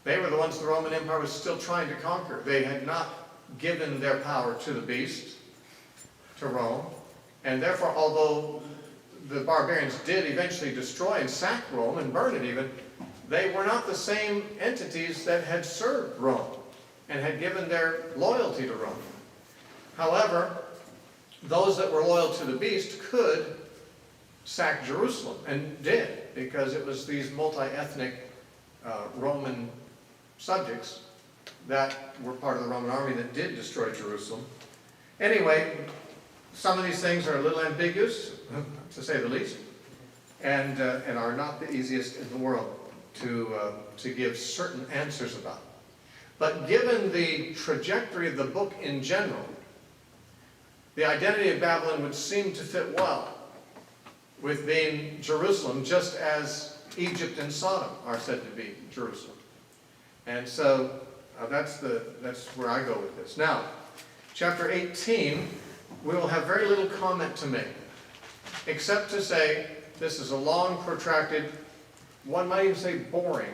They were the ones the Roman Empire was still trying to conquer. They had not given their power to the beast, to Rome, and therefore, although the barbarians did eventually destroy and sack Rome and burn it even, they were not the same entities that had served Rome and had given their loyalty to Rome. However, those that were loyal to the beast could sack Jerusalem, and did, because it was these multi-ethnic Roman subjects that were part of the Roman army that did destroy Jerusalem. Anyway, some of these things are a little ambiguous, to say the least, and are not the easiest in the world to give certain answers about. But given the trajectory of the book in general, the identity of Babylon would seem to fit well with being Jerusalem, just as Egypt and Sodom are said to be Jerusalem. And so that's where I go with this. Now, chapter 18, we will have very little comment to make, except to say this is a long, protracted, one might even say boring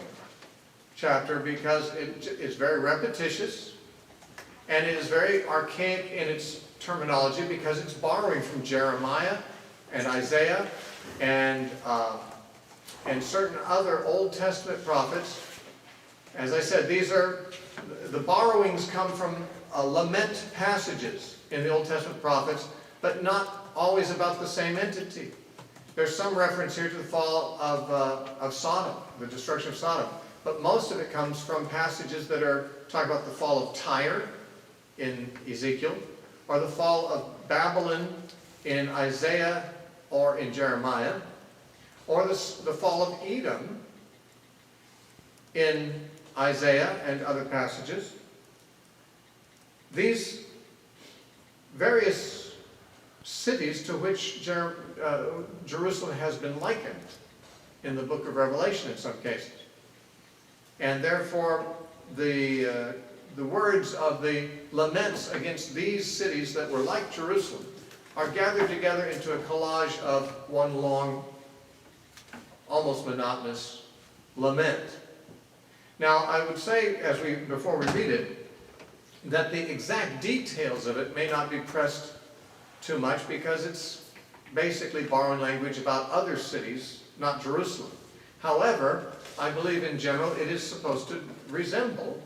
chapter, because it is very repetitious, and it is very archaic in its terminology, because it's borrowing from Jeremiah and Isaiah and certain other Old Testament prophets. As I said, the borrowings come from lament passages in the Old Testament prophets, but not always about the same entity. There's some reference here to the fall of Sodom, the destruction of Sodom, but most of it comes from passages that are talking about the fall of Tyre in Ezekiel, or the fall of Babylon in Isaiah or in Jeremiah, or the fall of Edom in Isaiah and other passages. These various cities to which Jerusalem has been likened in the book of Revelation in some cases. And therefore, the words of the laments against these cities that were like Jerusalem are gathered together into a collage of one long, almost monotonous lament. Now, I would say, before we read it, that the exact details of it may not be pressed too much, because it's basically borrowing language about other cities, not Jerusalem. However, I believe in general it is supposed to resemble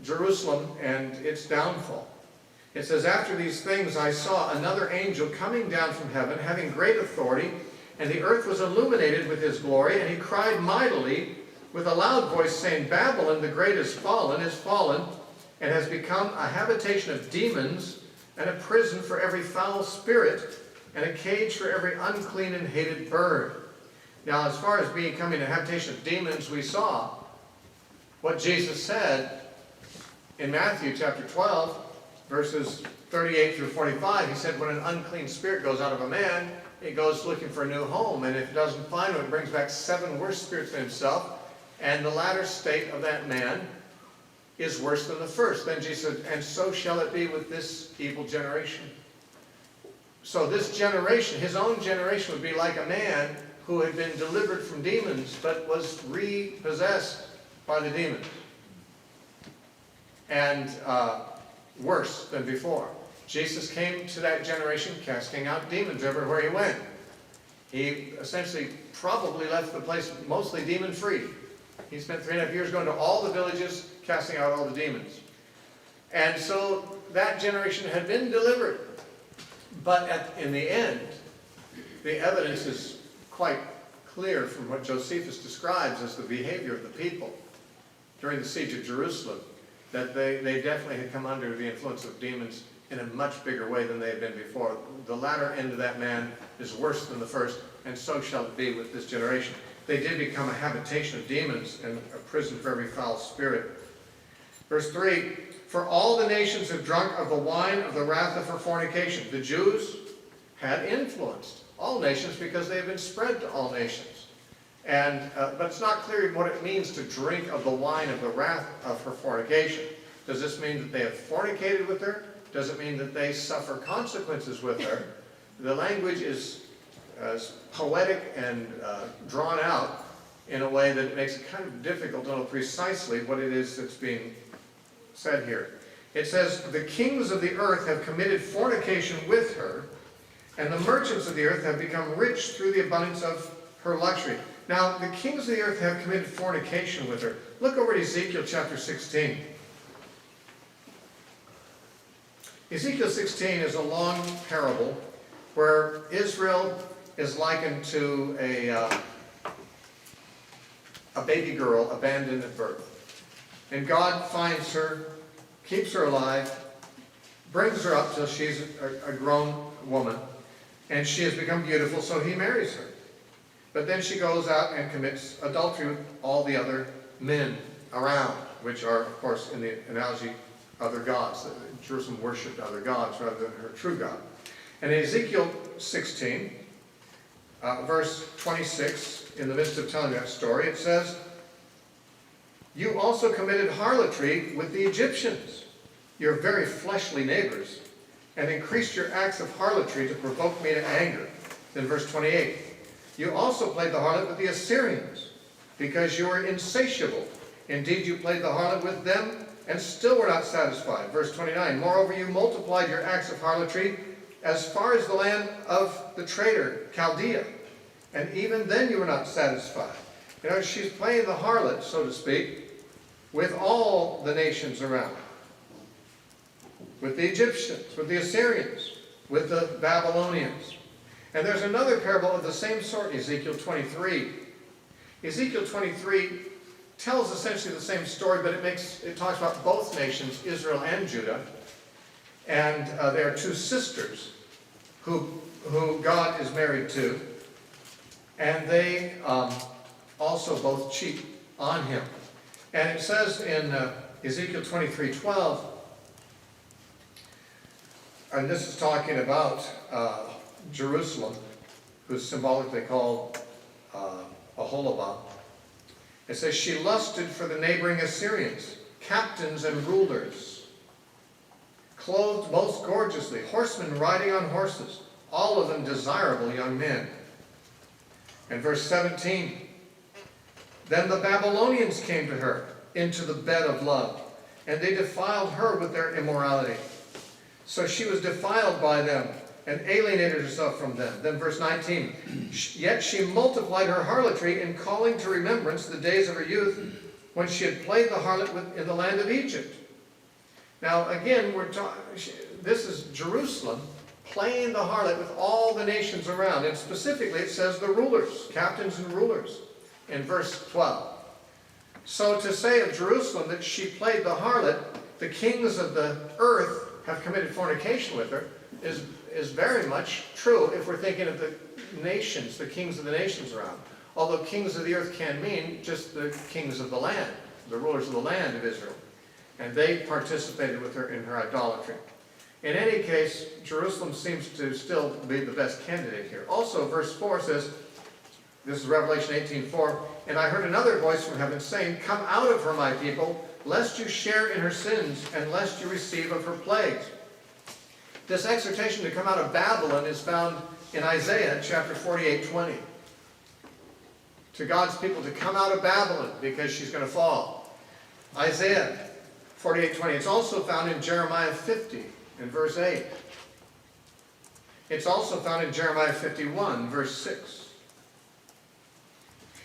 Jerusalem and its downfall. It says, after these things I saw another angel coming down from heaven, having great authority, and the earth was illuminated with his glory, and he cried mightily with a loud voice, saying, Babylon the great is fallen, and has become a habitation of demons, and a prison for every foul spirit, and a cage for every unclean and hated bird. Now, as far as becoming a habitation of demons, we saw what Jesus said in Matthew chapter 12, verses 38 through 45. He said, when an unclean spirit goes out of a man, it goes looking for a new home, and if it doesn't find one, it brings back 7 worse spirits than himself, and the latter state of that man is worse than the first. Then Jesus said, and so shall it be with this evil generation. So this generation, his own generation, would be like a man who had been delivered from demons, but was repossessed by the demons. And worse than before. Jesus came to that generation casting out demons everywhere he went. He essentially probably left the place mostly demon-free. He spent 3.5 years going to all the villages, casting out all the demons. And so that generation had been delivered. But in the end, the evidence is quite clear from what Josephus describes as the behavior of the people during the siege of Jerusalem, that they definitely had come under the influence of demons in a much bigger way than they had been before. The latter end of that man is worse than the first, and so shall it be with this generation. They did become a habitation of demons and a prison for every foul spirit. Verse 3, for all the nations have drunk of the wine of the wrath of her fornication. The Jews had influenced all nations because they have been spread to all nations. But it's not clear what it means to drink of the wine of the wrath of her fornication. Does this mean that they have fornicated with her? Does it mean that they suffer consequences with her? The language is poetic and drawn out in a way that it makes it kind of difficult to know precisely what it is that's being said here. It says, the kings of the earth have committed fornication with her, and the merchants of the earth have become rich through the abundance of her luxury. Now, the kings of the earth have committed fornication with her. Look over at Ezekiel chapter 16. Ezekiel 16 is a long parable where Israel is likened to a baby girl abandoned at birth. And God finds her, keeps her alive, brings her up till she's a grown woman, and she has become beautiful, so he marries her. But then she goes out and commits adultery with all the other men around, which are, of course, in the analogy, other gods. Jerusalem worshipped other gods rather than her true God. And in Ezekiel 16, verse 26, in the midst of telling that story, it says, you also committed harlotry with the Egyptians, your very fleshly neighbors, and increased your acts of harlotry to provoke me to anger. Then verse 28, you also played the harlot with the Assyrians, because you were insatiable. Indeed, you played the harlot with them, and still were not satisfied. Verse 29, moreover, you multiplied your acts of harlotry as far as the land of the traitor, Chaldea, and even then you were not satisfied. You know, she's playing the harlot, so to speak, with all the nations around. With the Egyptians, with the Assyrians, with the Babylonians. And there's another parable of the same sort in Ezekiel 23. Ezekiel 23 tells essentially the same story, but it talks about both nations, Israel and Judah. And they are two sisters who God is married to. And they also both cheat on him. And it says in Ezekiel 23:12, and this is talking about Jerusalem, who's symbolically called Aholibah. It says, she lusted for the neighboring Assyrians, captains and rulers, clothed most gorgeously, horsemen riding on horses, all of them desirable young men. And verse 17, then the Babylonians came to her into the bed of love, and they defiled her with their immorality. So she was defiled by them and alienated herself from them. Then verse 19, yet she multiplied her harlotry in calling to remembrance the days of her youth when she had played the harlot in the land of Egypt. Now again, this is Jerusalem playing the harlot with all the nations around. And specifically it says the rulers, captains and rulers, in verse 12. So to say of Jerusalem that she played the harlot, the kings of the earth have committed fornication with her, is very much true if we're thinking of the nations, the kings of the nations around. Although kings of the earth can mean just the kings of the land, the rulers of the land of Israel. And they participated with her in her idolatry. In any case, Jerusalem seems to still be the best candidate here. Also, verse 4 says, this is Revelation 18:4, and I heard another voice from heaven saying, come out of her, my people, lest you share in her sins, and lest you receive of her plagues. This exhortation to come out of Babylon is found in Isaiah chapter 48:20. To God's people to come out of Babylon because she's going to fall. Isaiah 48:20. It's also found in Jeremiah 50 in verse 8. It's also found in Jeremiah 51 verse 6.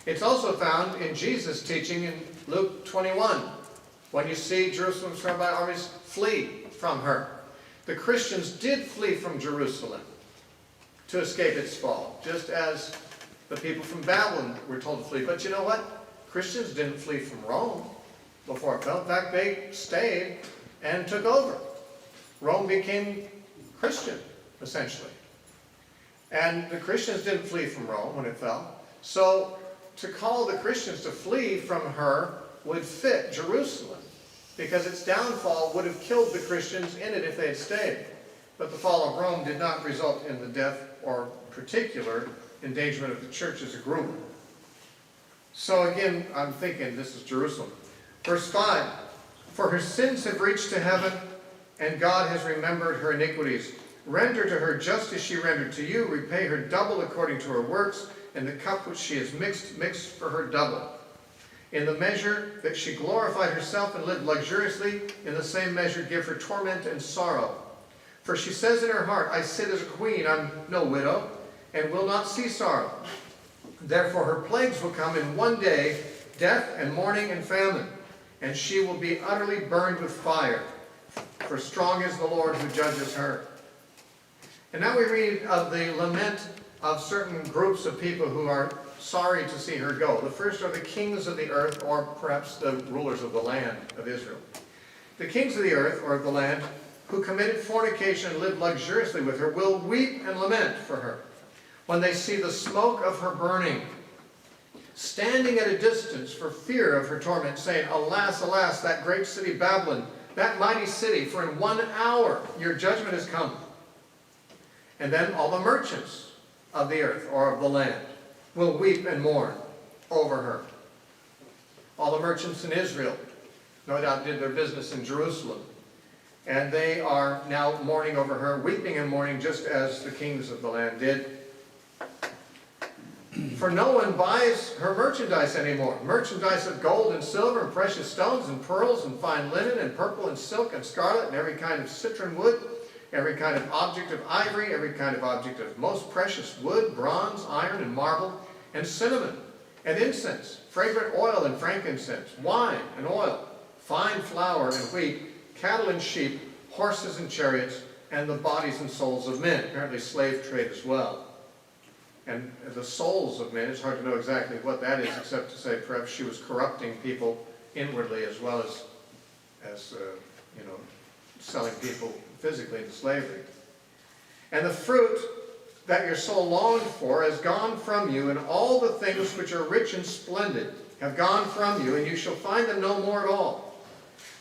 It's also found in Jesus' teaching in Luke 21, When you see Jerusalem surrounded by armies, flee from her. The Christians did flee from Jerusalem to escape its fall, just as the people from Babylon were told to flee. But you know what? Christians didn't flee from Rome before it fell. In fact, they stayed and took over. Rome became Christian, essentially. And the Christians didn't flee from Rome when it fell. So to call the Christians to flee from her would fit Jerusalem, because its downfall would have killed the Christians in it if they had stayed. But the fall of Rome did not result in the death or particular endangerment of the church as a group. So again, I'm thinking this is Jerusalem. Verse 5, for her sins have reached to heaven, and God has remembered her iniquities. Render to her just as she rendered to you. Repay her double according to her works, and the cup which she has mixed for her double. In the measure that she glorified herself and lived luxuriously, in the same measure give her torment and sorrow. For she says in her heart, I sit as a queen, I'm no widow, and will not see sorrow. Therefore her plagues will come in one day, death and mourning and famine, and she will be utterly burned with fire. For strong is the Lord who judges her. And now we read of the lament of certain groups of people who are sorry to see her go. The first are the kings of the earth, or perhaps the rulers of the land of Israel. The kings of the earth, or of the land, who committed fornication and lived luxuriously with her, will weep and lament for her when they see the smoke of her burning, standing at a distance for fear of her torment, saying, Alas, alas, that great city Babylon, that mighty city, for in 1 hour your judgment has come. And then all the merchants of the earth, or of the land, will weep and mourn over her. All the merchants in Israel, no doubt, did their business in Jerusalem. And they are now mourning over her, weeping and mourning, just as the kings of the land did. For no one buys her merchandise anymore. Merchandise of gold and silver and precious stones and pearls and fine linen and purple and silk and scarlet and every kind of citron wood, every kind of object of ivory, every kind of object of most precious wood, bronze, iron, and marble, and cinnamon, and incense, fragrant oil and frankincense, wine and oil, fine flour and wheat, cattle and sheep, horses and chariots, and the bodies and souls of men. Apparently slave trade as well. And the souls of men, it's hard to know exactly what that is, except to say perhaps she was corrupting people inwardly as well as selling people physically into slavery. And the fruit that your soul longed for has gone from you, and all the things which are rich and splendid have gone from you, and you shall find them no more at all.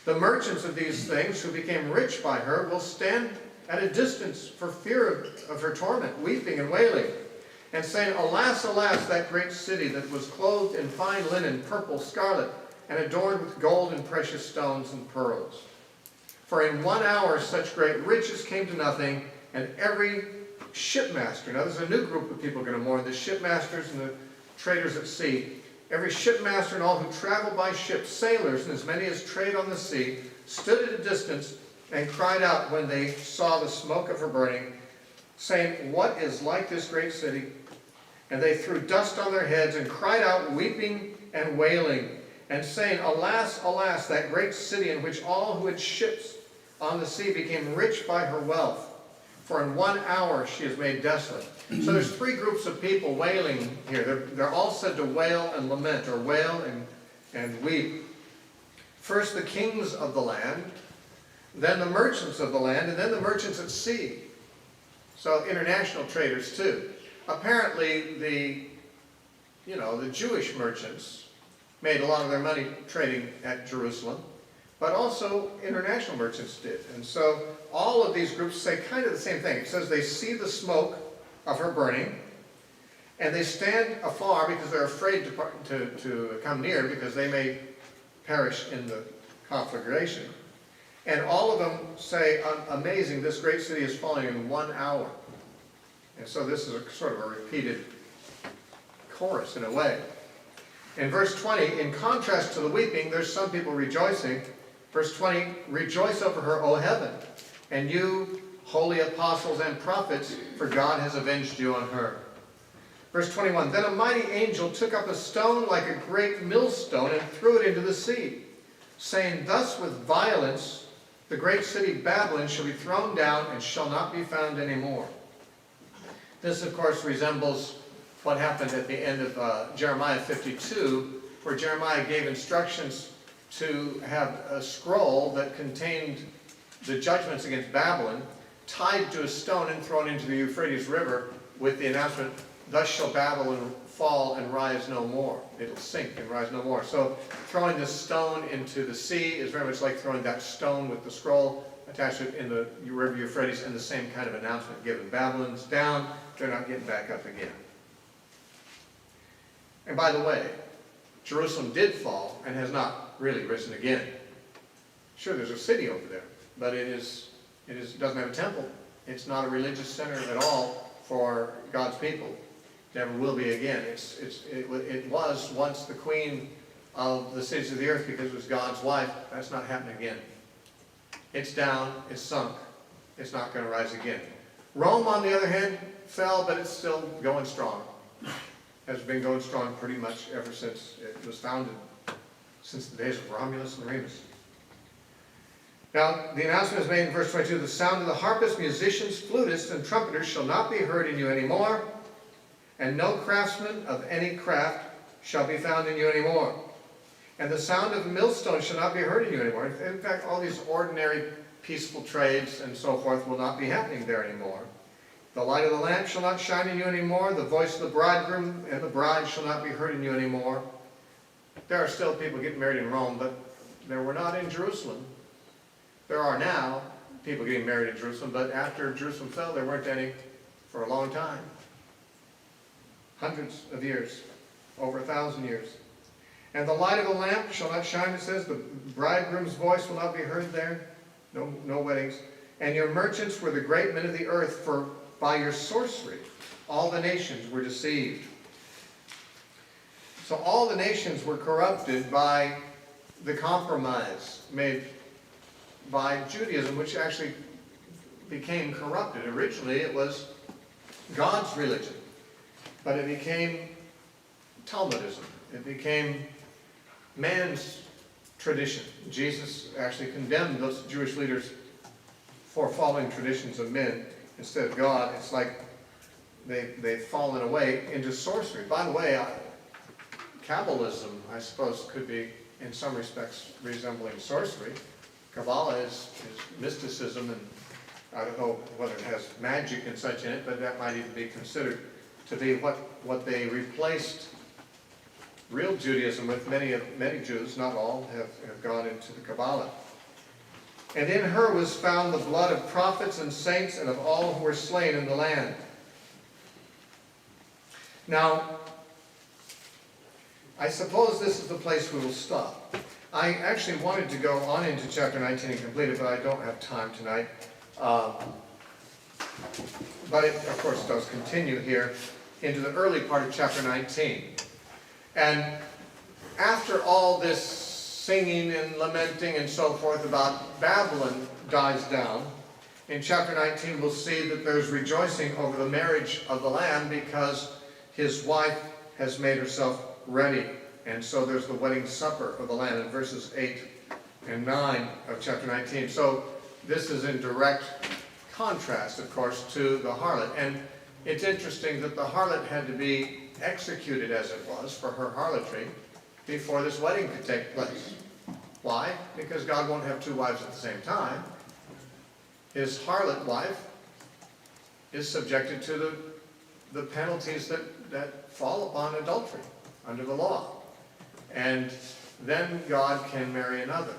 The merchants of these things who became rich by her will stand at a distance for fear of her torment, weeping and wailing, and saying, Alas, alas, that great city that was clothed in fine linen, purple, scarlet, and adorned with gold and precious stones and pearls. For in 1 hour such great riches came to nothing, and every shipmaster, now there's a new group of people going to mourn, the shipmasters and the traders at sea, every shipmaster and all who travel by ship, sailors and as many as trade on the sea, stood at a distance and cried out when they saw the smoke of her burning, saying, What is like this great city? And they threw dust on their heads and cried out, weeping and wailing, and saying, Alas, alas, that great city in which all who had ships on the sea became rich by her wealth. For in 1 hour she is made desolate. So there's three groups of people wailing here. They're all said to wail and lament, or wail and weep. First the kings of the land, then the merchants of the land, and then the merchants at sea. So international traders too. Apparently the Jewish merchants made a lot of their money trading at Jerusalem, but also international merchants did. And so all of these groups say kind of the same thing. It says they see the smoke of her burning, and they stand afar because they're afraid to come near because they may perish in the conflagration. And all of them say, amazing, this great city is falling in 1 hour. And so this is a sort of a repeated chorus in a way. In verse 20, in contrast to the weeping, there's some people rejoicing. Verse 20, rejoice over her, O heaven, and you, holy apostles and prophets, for God has avenged you on her. Verse 21, then a mighty angel took up a stone like a great millstone and threw it into the sea, saying, thus with violence the great city Babylon shall be thrown down and shall not be found any more. This, of course, resembles what happened at the end of Jeremiah 52, where Jeremiah gave instructions to have a scroll that contained the judgments against Babylon, tied to a stone and thrown into the Euphrates River with the announcement, thus shall Babylon fall and rise no more. It'll sink and rise no more. So throwing this stone into the sea is very much like throwing that stone with the scroll attached to it in the river Euphrates, and the same kind of announcement given. Babylon's down, they're not getting back up again. And by the way, Jerusalem did fall and has not really risen again. Sure, there's a city over there, but it doesn't have a temple. It's not a religious center at all for God's people. Never will be again. It was once the queen of the cities of the earth because it was God's wife. That's not happening again. It's down, it's sunk. It's not going to rise again. Rome, on the other hand, fell, but it's still going strong. Has been going strong pretty much ever since it was founded, since the days of Romulus and Remus. Now, the announcement is made in verse 22, the sound of the harpists, musicians, flutists, and trumpeters shall not be heard in you anymore, and no craftsman of any craft shall be found in you anymore. And the sound of the millstone shall not be heard in you anymore. In fact, all these ordinary peaceful trades and so forth will not be happening there anymore. The light of the lamp shall not shine in you anymore. The voice of the bridegroom and the bride shall not be heard in you anymore. There are still people getting married in Rome, but there were not in Jerusalem. There are now people getting married in Jerusalem, but after Jerusalem fell, there weren't any for a long time. Hundreds of years, over 1,000 years. And the light of the lamp shall not shine, it says. The bridegroom's voice will not be heard there. No weddings. And your merchants were the great men of the earth, for by your sorcery all the nations were deceived. So all the nations were corrupted by the compromise made by Judaism, which actually became corrupted. Originally it was God's religion, but it became Talmudism. It became man's tradition. Jesus actually condemned those Jewish leaders for following traditions of men instead of God. It's like they've fallen away into sorcery. By the way, Kabbalism, I suppose, could be in some respects resembling sorcery. Kabbalah is mysticism, and I don't know whether it has magic and such in it, but that might even be considered to be what they replaced real Judaism with. Many Jews, not all, have gone into the Kabbalah. And in her was found the blood of prophets and saints and of all who were slain in the land. Now, I suppose this is the place we will stop. I actually wanted to go on into chapter 19 and complete it, but I don't have time tonight. But it, of course, does continue here into the early part of chapter 19. And after all this singing and lamenting and so forth about Babylon dies down, in chapter 19 we'll see that there's rejoicing over the marriage of the Lamb because his wife has made herself ready. And so there's the wedding supper of the Lamb in verses 8 and 9 of chapter 19. So this is in direct contrast, of course, to the harlot. And it's interesting that the harlot had to be executed, as it was, for her harlotry before this wedding could take place. Why? Because God won't have two wives at the same time. His harlot wife is subjected to the penalties that fall upon adultery under the law. And then God can marry another.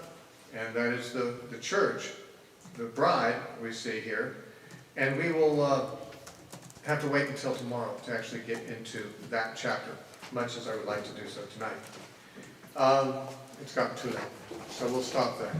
And that is the church, the bride we see here. And we will have to wait until tomorrow to actually get into that chapter, much as I would like to do so tonight. It's gotten too late, so we'll stop there.